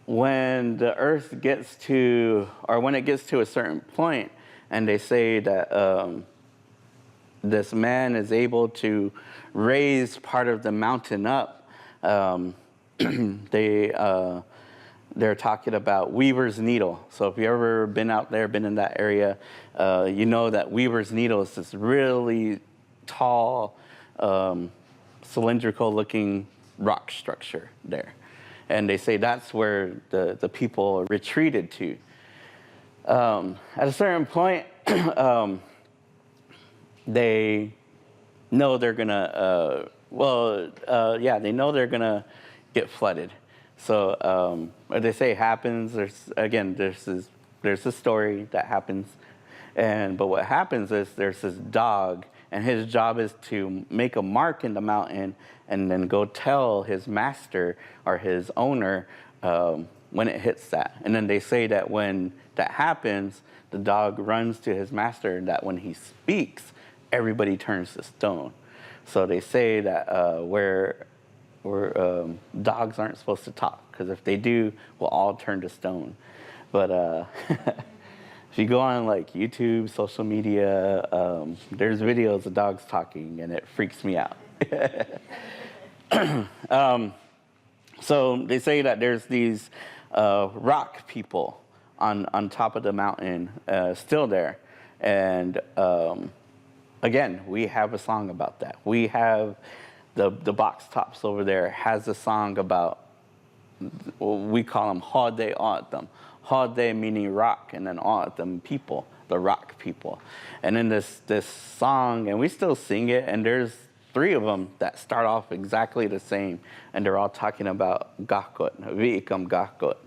When the earth gets to, or when it gets to a certain point, and they say that this man is able to raise part of the mountain up, they're talking about Weaver's Needle. So if you've ever been out there, been in that area, you know that Weaver's Needle is this really tall, cylindrical-looking rock structure there. And they say that's where the people retreated to. At a certain point, they know they're gonna, they know they're gonna get flooded. So what they say happens. There's a story that happens, but what happens is there's this dog, and his job is to make a mark in the mountain and then go tell his master or his owner when it hits that. And then they say that when that happens, the dog runs to his master, and that when he speaks, everybody turns to stone. So they say that where dogs aren't supposed to talk, because if they do, we'll all turn to stone. But if you go on like YouTube, social media, there's videos of dogs talking, and it freaks me out. So they say that there's these rock people on top of the mountain still there. And again, we have a song about that. We have the Box Tops over there has a song about, we call them Hode Autumn. Hode meaning rock, and then Autumn people, the rock people. And in this song, and we still sing it, and there's 3 of them that start off exactly the same, and they're all talking about Gakut, Viikam Gakut.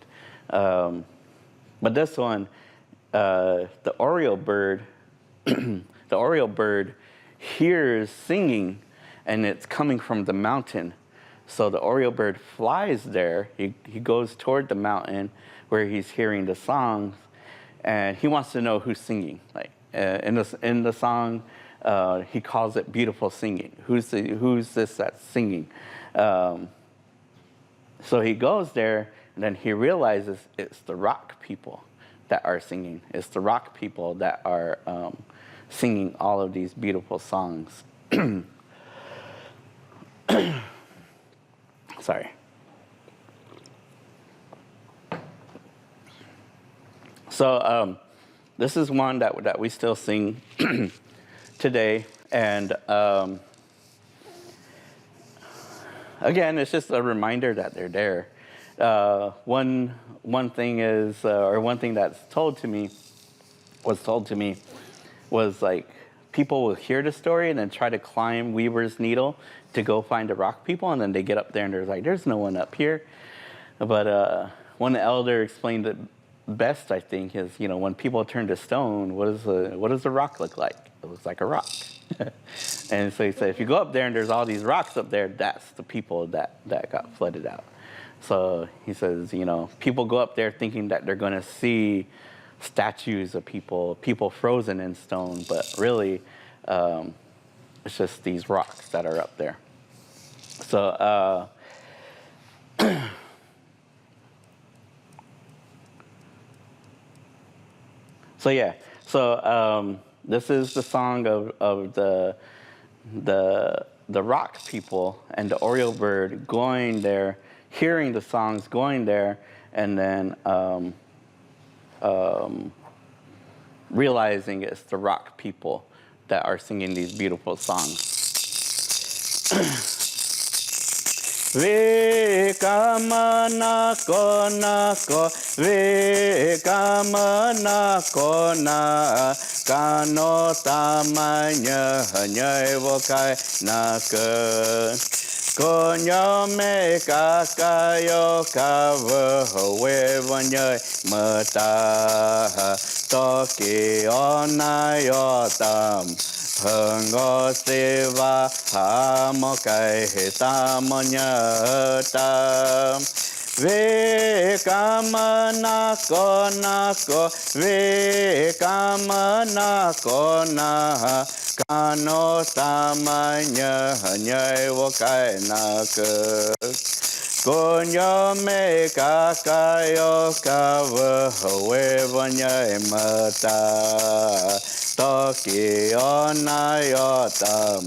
But this one, the Oriole bird, the Oriole bird hears singing, and it's coming from the mountain. So the Oriole bird flies there. He goes toward the mountain where he's hearing the songs, and he wants to know who's singing. Like in the song, he calls it beautiful singing. Who's this that's singing? So he goes there, and then he realizes it's the rock people that are singing. It's the rock people that are singing all of these beautiful songs. Sorry. So this is one that we still sing today, and again, it's just a reminder that they're there. One thing is, or one thing that's told to me was like, people will hear the story and then try to climb Weaver's Needle to go find the rock people, and then they get up there and they're like, there's no one up here. But one elder explained it best, I think, is, when people turn to stone, what does a rock look like? It looks like a rock. And so he said, if you go up there and there's all these rocks up there, that's the people that got flooded out. So he says, people go up there thinking that they're going to see statues of people frozen in stone, but really it's just these rocks that are up there. So this is the song of the rock people and the Oriole bird going there, hearing the songs, going there, and then realizing it's the rock people that are singing these beautiful songs. Vikamana kona ko, vikamana kona, kano tamanya hanyai vokai naka. Konyo me kakayo kava we vanyai mata, toki onayotam. Hanggo siva hamokai hitamonyata. Vikamana kona ko, vikamana kona, kano tamanya hanyai wokai naka. Konyo me kakayo kava we vanyai mata, toki onayotam.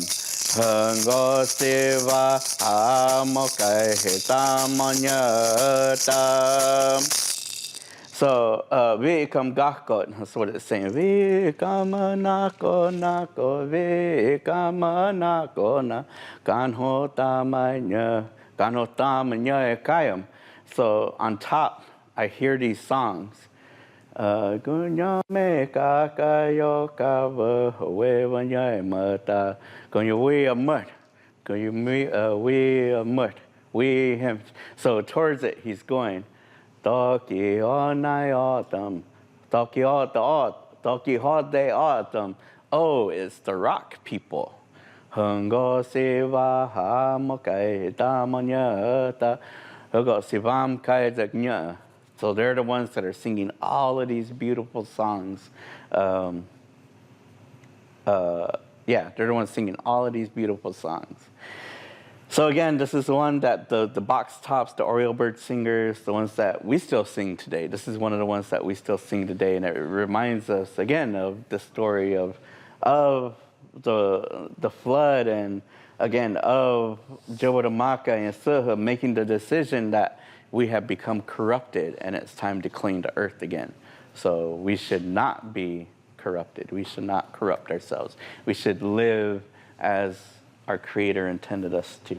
Hanggo siva amokai hitamanyata. So, vikam gakot, that's what it's saying. Vikama nako nako, vikama nako na, ganho tamanya ekayam. So, on top, I hear these songs. Gunya me kakayo kava, we vanya mata, gunya we a mut, gunya we a mut, we him. So, towards it, he's going. Toki onai autumn, toki hode autumn. Oh, it's the rock people. Hungo siva ha mokai damanyata, hungo sivam kai zaknya. So they're the ones that are singing all of these beautiful songs. Yeah, they're the ones singing all of these beautiful songs. So again, this is the one that the box tops, the Oriole Bird Singers, the ones that we still sing today. This is one of the ones that we still sing today, and it reminds us again of the story of the flood, and again of Jowadamaka and Suha making the decision that we have become corrupted, and it's time to clean the earth again. So we should not be corrupted. We should not corrupt ourselves. We should live as our Creator intended us to.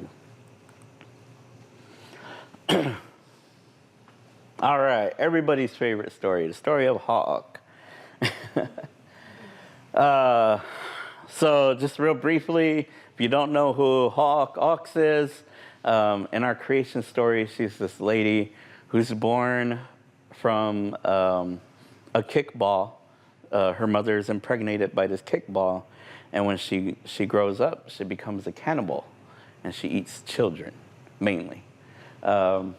All right, everybody's favorite story, the story of Hawk. So just real briefly, if you don't know who Hawk Ox is, in our creation story, she's this lady who's born from a kickball. Her mother is impregnated by this kickball. And when she grows up, she becomes a cannibal, and she eats children, mainly. And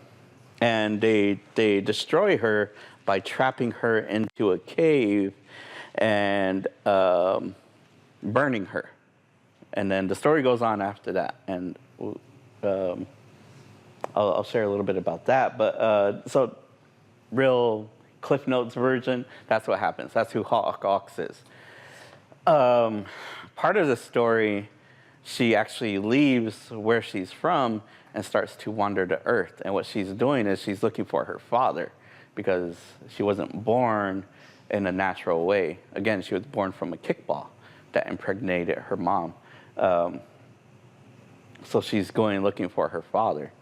they destroy her by trapping her into a cave and burning her. And then the story goes on after that, and I'll share a little bit about that. But so, real Cliff Notes version, that's what happens. That's who Hawk Ox is. Part of the story, she actually leaves where she's from and starts to wander the earth. And what she's doing is she's looking for her father, because she wasn't born in a natural way. Again, she was born from a kickball that impregnated her mom. So she's going looking for her father.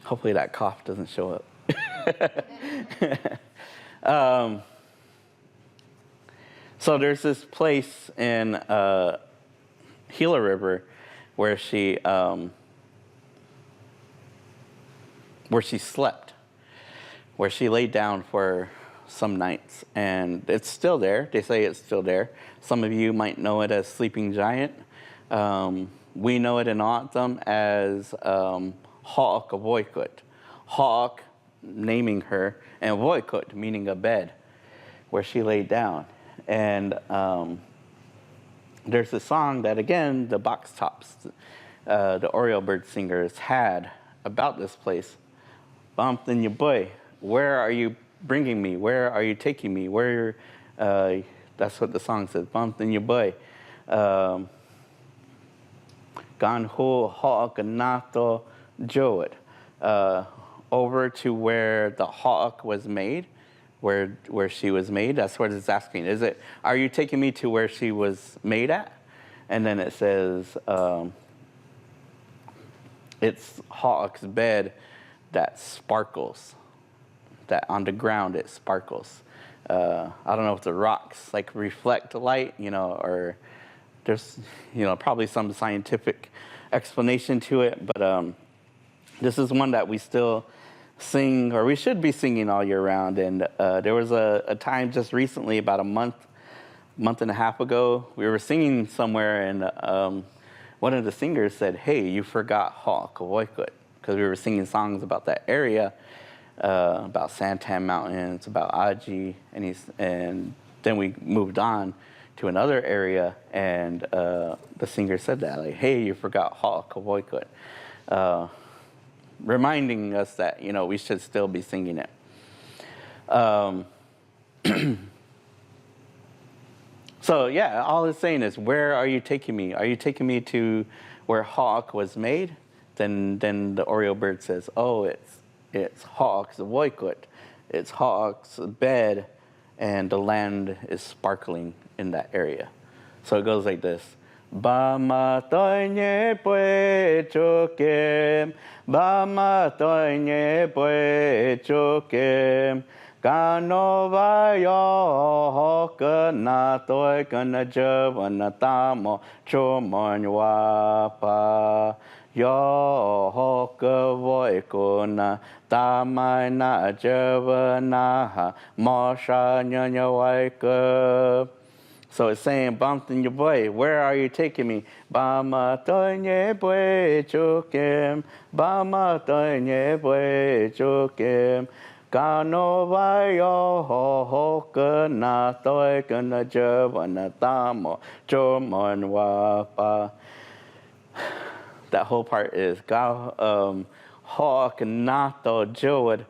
Hopefully that cough doesn't show up. So there's this place in Gila River where she slept, where she laid down for some nights, and it's still there. They say it's still there. Some of you might know it as Sleeping Giant. We know it in O'odham as Ha'ak Avoikut. Ha'ak, naming her, and Avoikut, meaning a bed, where she laid down. And there's a song that, again, the Box Tops, the Oriole Bird Singers, had about this place. Bumped in your boy, where are you bringing me? Where are you taking me? Where? That's what the song says. Bumped in your boy. Ganho ha'akanato joet. Over to where the ha'ak was made. Where she was made. That's what it's asking. Are you taking me to where she was made at? And then it says, it's Hawk's bed that sparkles. That on the ground it sparkles. I don't know if the rocks like reflect light, or there's, probably some scientific explanation to it. But this is one that we still sing, or we should be singing all year round. And there was a time just recently, about a month and a half ago, we were singing somewhere, and one of the singers said, "Hey, you forgot Hawk Avoikut," because we were singing songs about that area, about Santan Mountains, about Aji, and then we moved on to another area, and the singer said that, like, "Hey, you forgot Hawk Avoikut." Reminding us that, we should still be singing it. So yeah, all it's saying is, where are you taking me? Are you taking me to where Hawk was made? Then the Oriole bird says, oh, it's Hawk's voikut, it's Hawk's bed, and the land is sparkling in that area. So it goes like this. Ba ma toi nye pue chokem, ba ma toi nye pue chokem, ka no va yo ka na toi ka na je va na ta mo cho mon wa pa yo ka voi ko na ta mai na je va na ha mo sha nya nya wai ka. So it's saying, bumping your boy, where are you taking me? Bama toye boy chokem, bama toye boy chokem. Kano vayo ho ho ka na toy ka na java na tamo chomon wa pa. That whole part is ga ho ka na to jawad.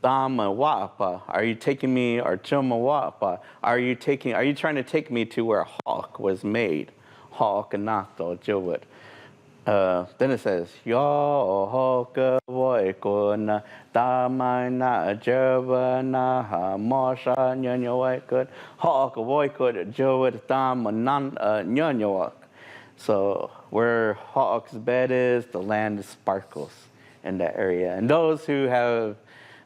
Dama wapa. Are you taking me, or chuma wapa? Are you trying to take me to where Hawk was made? Hawk nato jawad. Then it says, Yo hawk voikuna dama na java na ha mosha nyanyawai Hawk voikut jawad dama nan nyanyawak. So where Hawk's bed is, the land sparkles in that area. And those who have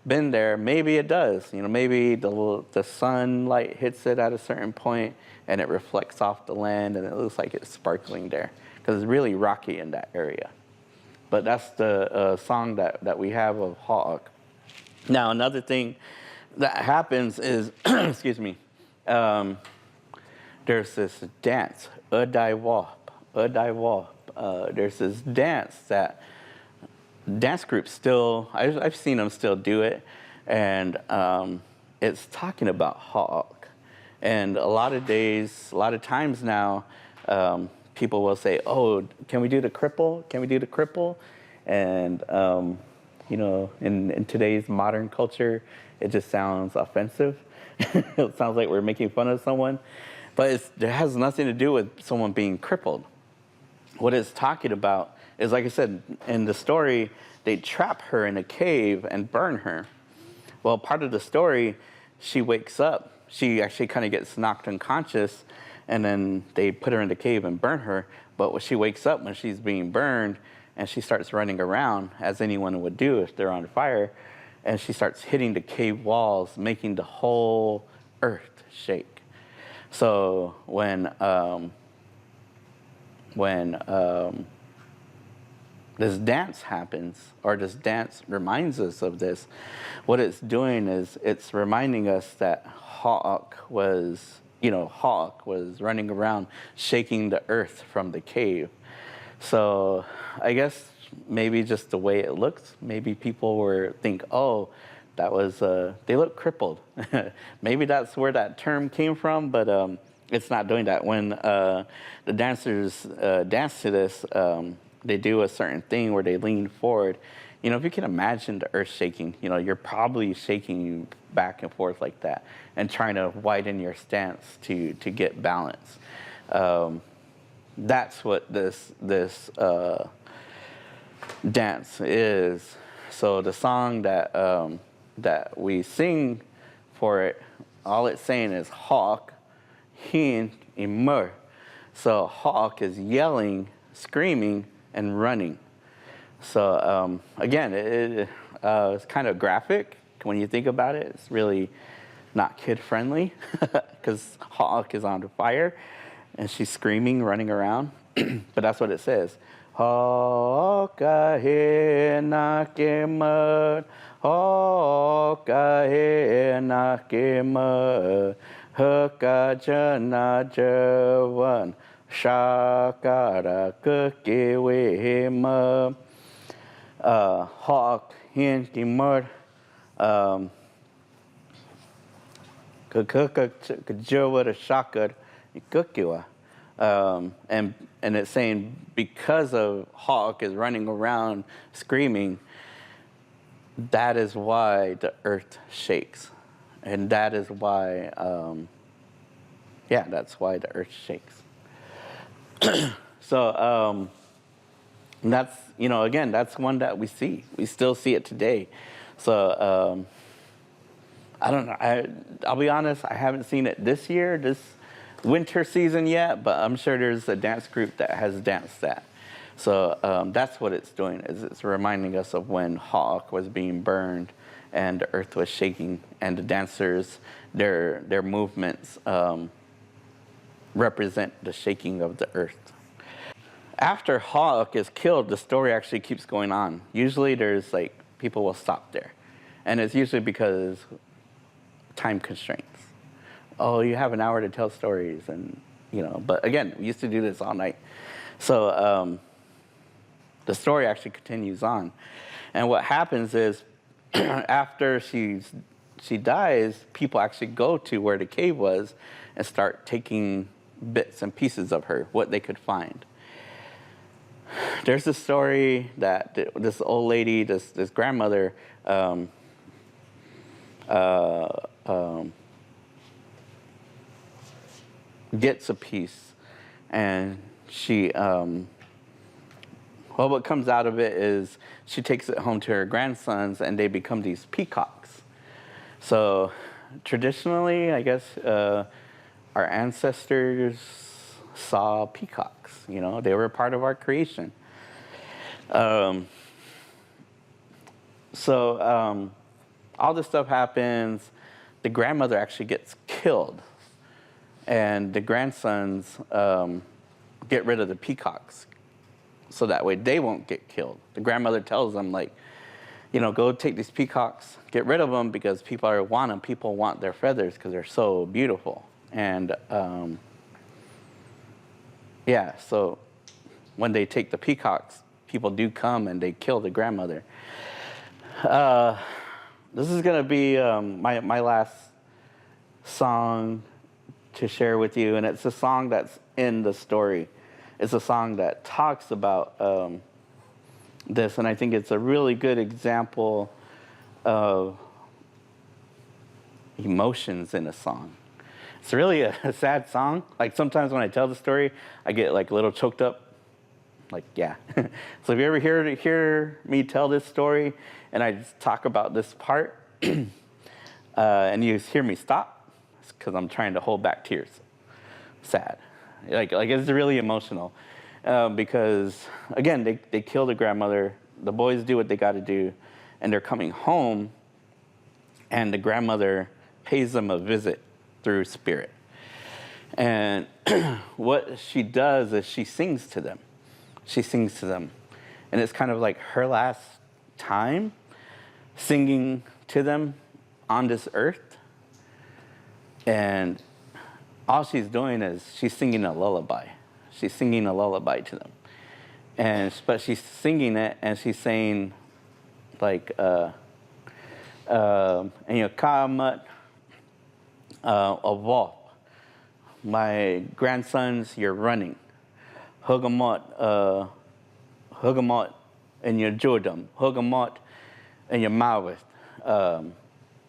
been there, maybe it does. Maybe the sunlight hits it at a certain point and it reflects off the land and it looks like it's sparkling there because it's really rocky in that area. But that's the song that we have of Hawk. Now, another thing that happens is, excuse me, there's this dance, Udai Wap. There's this dance that dance groups still, I've seen them still do it, and it's talking about Hawk. And a lot of times now, people will say, oh, can we do the cripple? Can we do the cripple? And, in today's modern culture, it just sounds offensive. It sounds like we're making fun of someone. But it has nothing to do with someone being crippled. What it's talking about is, like I said, in the story, they trap her in a cave and burn her. Well, part of the story, she wakes up. She actually kind of gets knocked unconscious, and then they put her in the cave and burn her. But when she wakes up, when she's being burned, and she starts running around, as anyone would do if they're on fire, and she starts hitting the cave walls, making the whole earth shake. So when this dance happens, or this dance reminds us of this, what it's doing is it's reminding us that Hawk was running around shaking the earth from the cave. So I guess maybe just the way it looks, maybe people think, oh, that was, they look crippled. Maybe that's where that term came from, but it's not doing that. When the dancers dance to this, they do a certain thing where they lean forward. If you can imagine the earth shaking, you're probably shaking back and forth like that and trying to widen your stance to get balance. That's what this dance is. So the song that we sing for it, all it's saying is Hawk, Hin, Immer. So Hawk is yelling, screaming, and running. So again, it's kind of graphic when you think about it. It's really not kid-friendly because Hawk is on fire and she's screaming, running around. But that's what it says. Hawk na kemad, Hawk na kemad, Haka jana javan, Shakara kukewema. Hawk hin kimad, Kajawada shakar kukiwa. And it's saying because of Hawk is running around screaming, that is why the earth shakes. And that is why, yeah, that's why the earth shakes. So that's, again, that's one that we see. We still see it today. So I don't know. I'll be honest, I haven't seen it this year, this winter season yet, but I'm sure there's a dance group that has danced that. So that's what it's doing, is it's reminding us of when Hawk was being burned and the earth was shaking, and the dancers, their movements represent the shaking of the earth. After Hawk is killed, the story actually keeps going on. Usually there's like, people will stop there. And it's usually because time constraints. Oh, you have an hour to tell stories, and but again, we used to do this all night. So the story actually continues on. And what happens is after she dies, people actually go to where the cave was and start taking bits and pieces of her, what they could find. There's a story that this old lady, this grandmother, gets a piece, and she, what comes out of it is she takes it home to her grandsons, and they become these peacocks. So traditionally, I guess, our ancestors saw peacocks. They were a part of our creation. So all this stuff happens. The grandmother actually gets killed, and the grandsons get rid of the peacocks, so that way they won't get killed. The grandmother tells them, like, go take these peacocks, get rid of them, because people want them. People want their feathers because they're so beautiful. And yeah, so when they take the peacocks, people do come and they kill the grandmother. This is going to be my last song to share with you, and it's a song that's in the story. It's a song that talks about this, and I think it's a really good example of emotions in a song. It's really a sad song. Like, sometimes when I tell the story, I get like a little choked up. Like, yeah. So if you ever hear me tell this story and I just talk about this part and you hear me stop, it's because I'm trying to hold back tears. Sad. Like it's really emotional. Because, again, they kill the grandmother. The boys do what they got to do. And they're coming home, and the grandmother pays them a visit through spirit. And what she does is she sings to them. She sings to them. And it's kind of like her last time singing to them on this earth. And all she's doing is she's singing a lullaby. She's singing a lullaby to them. But she's singing it, and she's saying, like, Kamat Avop, my grandsons, you're running. Hugamot in your Jordan. Hugamot in your mouth.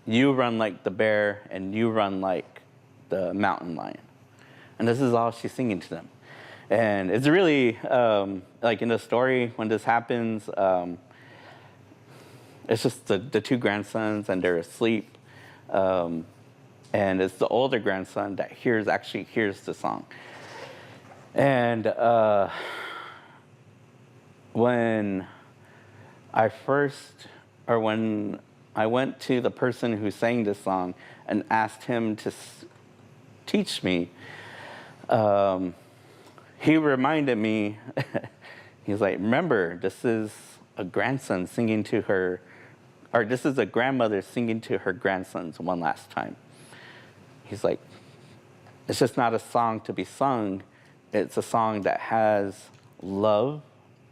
You run like the bear, and you run like the mountain lion. And this is all she's singing to them. And it's really, like in the story, when this happens, it's just the two grandsons, and they're asleep. And it's the older grandson that actually hears the song. And when I went to the person who sang this song and asked him to teach me, he reminded me, he's like, remember, this is a grandson singing to her, or this is a grandmother singing to her grandsons one last time. He's like, it's just not a song to be sung. It's a song that has love,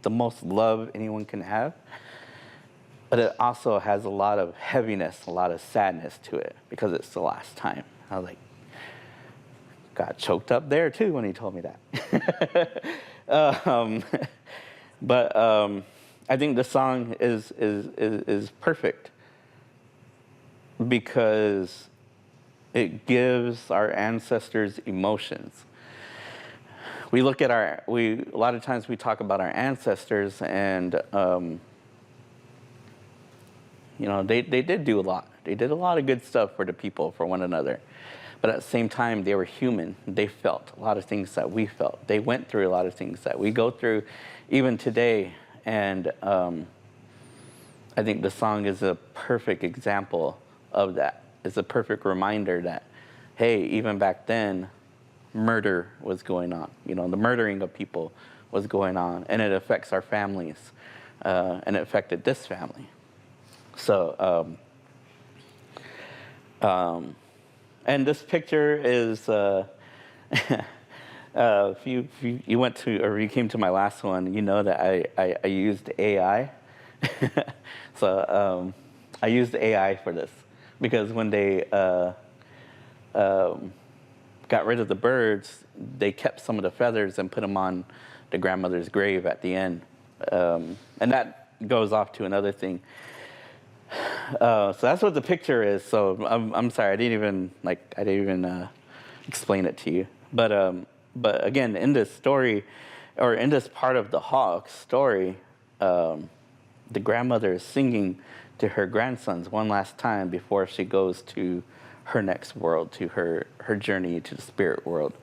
the most love anyone can have. But it also has a lot of heaviness, a lot of sadness to it, because it's the last time. I was like, got choked up there too when he told me that. But I think the song is perfect, because It gives our ancestors emotions. We look at a lot of times we talk about our ancestors, and they did do a lot. They did a lot of good stuff for the people, for one another. But at the same time, they were human. They felt a lot of things that we felt. They went through a lot of things that we go through even today. And I think the song is a perfect example of that. It's a perfect reminder that, hey, even back then, murder was going on. The murdering of people was going on, and it affects our families, and it affected this family. So, and this picture is, if you went to, or you came to my last one, you know that I used AI. So I used AI for this, because when they got rid of the birds, they kept some of the feathers and put them on the grandmother's grave at the end. And that goes off to another thing. So that's what the picture is. So I'm sorry, I didn't even explain it to you. But again, in this story, or in this part of the hawk story, the grandmother is singing to her grandsons one last time before she goes to her next world, to her journey to the spirit world.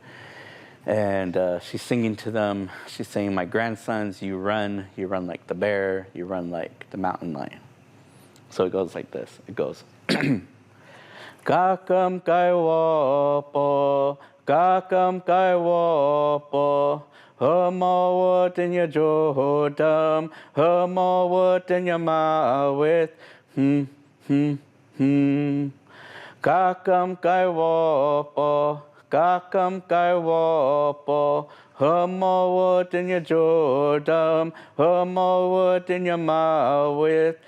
And she's singing to them. She's saying, "My grandsons, you run like the bear, you run like the mountain lion." So it goes like this. It goes, "Kakam kai wapo, kakam kai wapo, hama watinya johodam, hama watinya mawith, Kakam kai wapo, kakam kai wapo, hama watinya jodam, hama watinya mawith,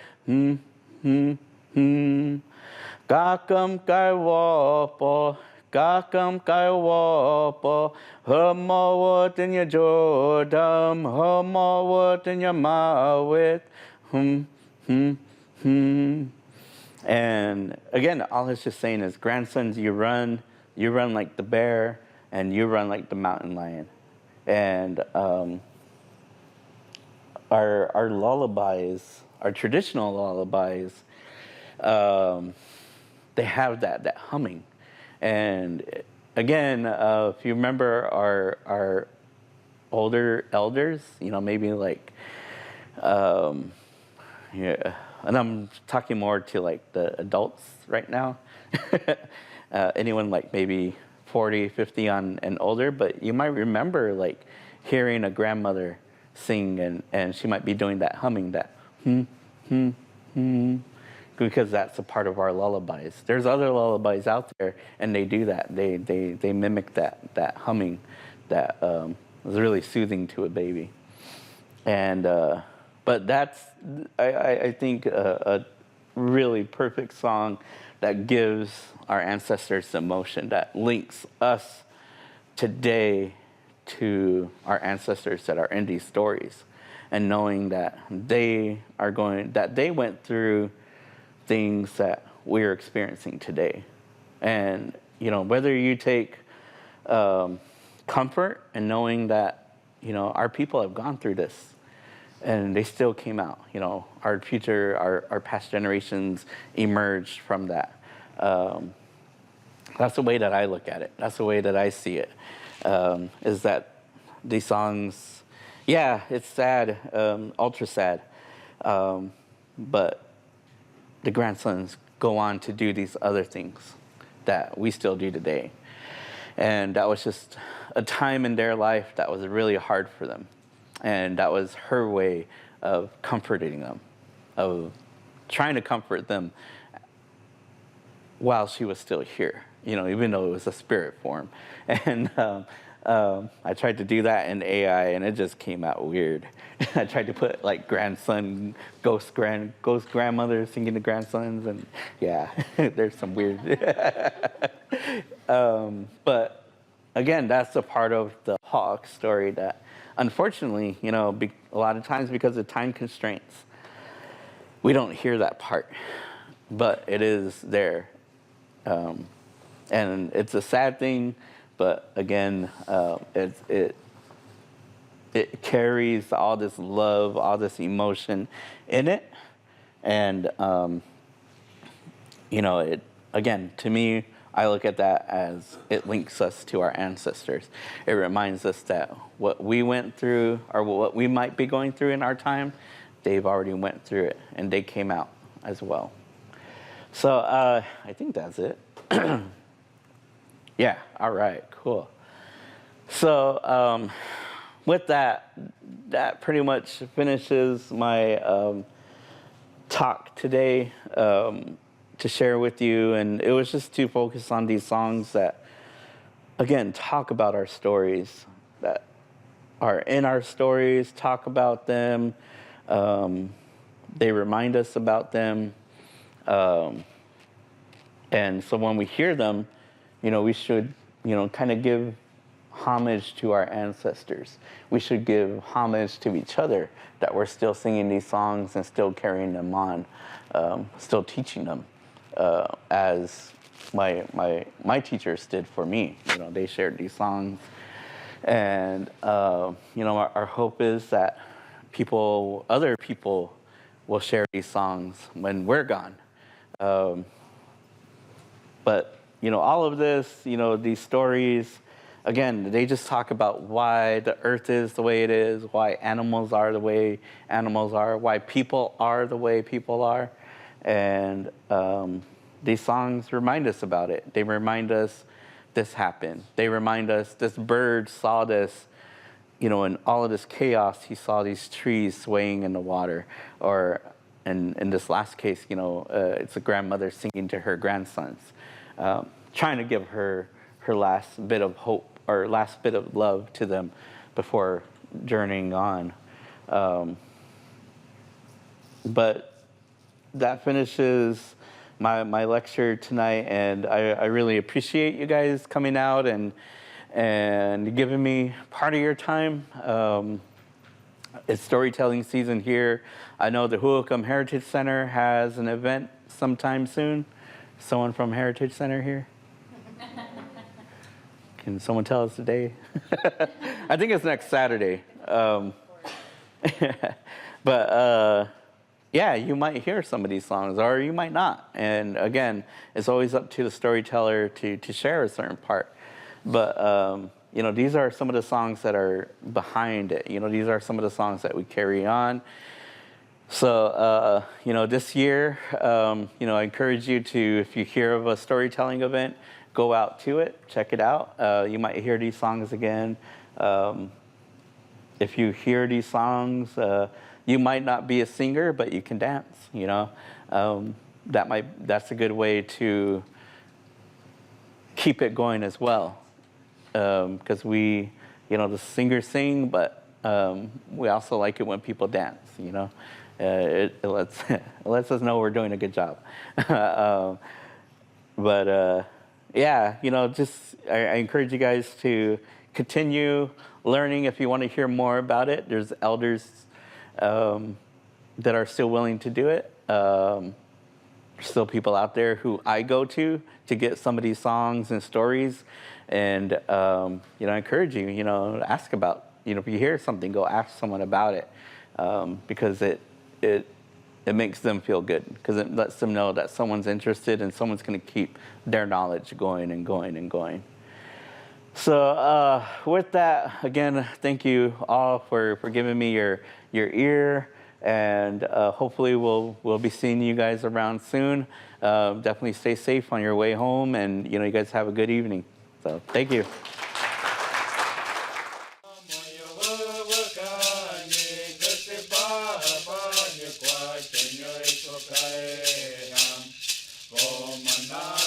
Kakam kai wapo, kakam kai wapo, hama watinya jodam, hama watinya mawith, And again, all it's just saying is, grandsons, you run like the bear, and you run like the mountain lion. And our lullabies, our traditional lullabies, they have that humming. And again, if you remember our older elders, maybe like, yeah. And I'm talking more to like the adults right now. Anyone like maybe 40, 50 and older, but you might remember like hearing a grandmother sing, and she might be doing that humming, that because that's a part of our lullabies. There's other lullabies out there, and they do that. They mimic that humming that is really soothing to a baby. And but that's, I think, a really perfect song that gives our ancestors emotion, that links us today to our ancestors that are in these stories, and knowing that they went through things that we're experiencing today. And whether you take comfort in knowing that our people have gone through this, and they still came out. Our past generations emerged from that. That's the way that I look at it. That's the way that I see it. Is that these songs, yeah, it's sad, ultra sad, but the grandsons go on to do these other things that we still do today. And that was just a time in their life that was really hard for them. And that was her way of comforting them, of trying to comfort them while she was still here, even though it was a spirit form. And I tried to do that in AI, and it just came out weird. I tried to put like grandson, ghost grandmother singing to grandsons, and yeah, there's some weird. But again, that's a part of the hawk story that, unfortunately, a lot of times because of time constraints, we don't hear that part, but it is there. And And it's a sad thing, but again, it carries all this love, all this emotion in it. And, it, again, to me, I look at that as it links us to our ancestors. It reminds us that what we went through or what we might be going through in our time, they've already went through it and they came out as well. So I think that's it. Yeah, all right, cool. So with that pretty much finishes my talk today to share with you. And it was just to focus on these songs that, again, talk about our stories, that are in our stories, talk about them. They remind us about them. And so when we hear them, we should, kind of give homage to our ancestors. We should give homage to each other, that we're still singing these songs and still carrying them on, still teaching them, as my teachers did for me. They shared these songs. And, our hope is that other people will share these songs when we're gone. But, all of this, these stories, again, they just talk about why the earth is the way it is, why animals are the way animals are, why people are the way people are. And these songs remind us about it. They remind us this happened. They remind us this bird saw this, in all of this chaos, he saw these trees swaying in the water. Or in this last case, it's a grandmother singing to her grandsons, trying to give her last bit of hope or last bit of love to them before journeying on. But that finishes my lecture tonight, and I really appreciate you guys coming out and giving me part of your time. It's storytelling season here. I know the Huacum Heritage Center has an event sometime soon. Someone from Heritage Center here? Can someone tell us the day? I think it's next Saturday. But yeah, you might hear some of these songs, or you might not. And again, it's always up to the storyteller to share a certain part. But these are some of the songs that are behind it. These are some of the songs that we carry on. So this year, I encourage you to, if you hear of a storytelling event, go out to it, check it out. You might hear these songs again. If you hear these songs, you might not be a singer, but you can dance. That's a good way to keep it going as well. Because we, the singers sing, but we also like it when people dance. It lets us know we're doing a good job. Yeah, I encourage you guys to continue learning. If you want to hear more about it, there's elders that are still willing to do it. There's still people out there who I go to get some of these songs and stories. And, I encourage you, ask about, if you hear something, go ask someone about it. Because it makes them feel good, because it lets them know that someone's interested and someone's going to keep their knowledge going and going and going. So with that, again, thank you all for giving me your ear, and hopefully we'll be seeing you guys around soon. Definitely stay safe on your way home, and you guys have a good evening. So thank you. Om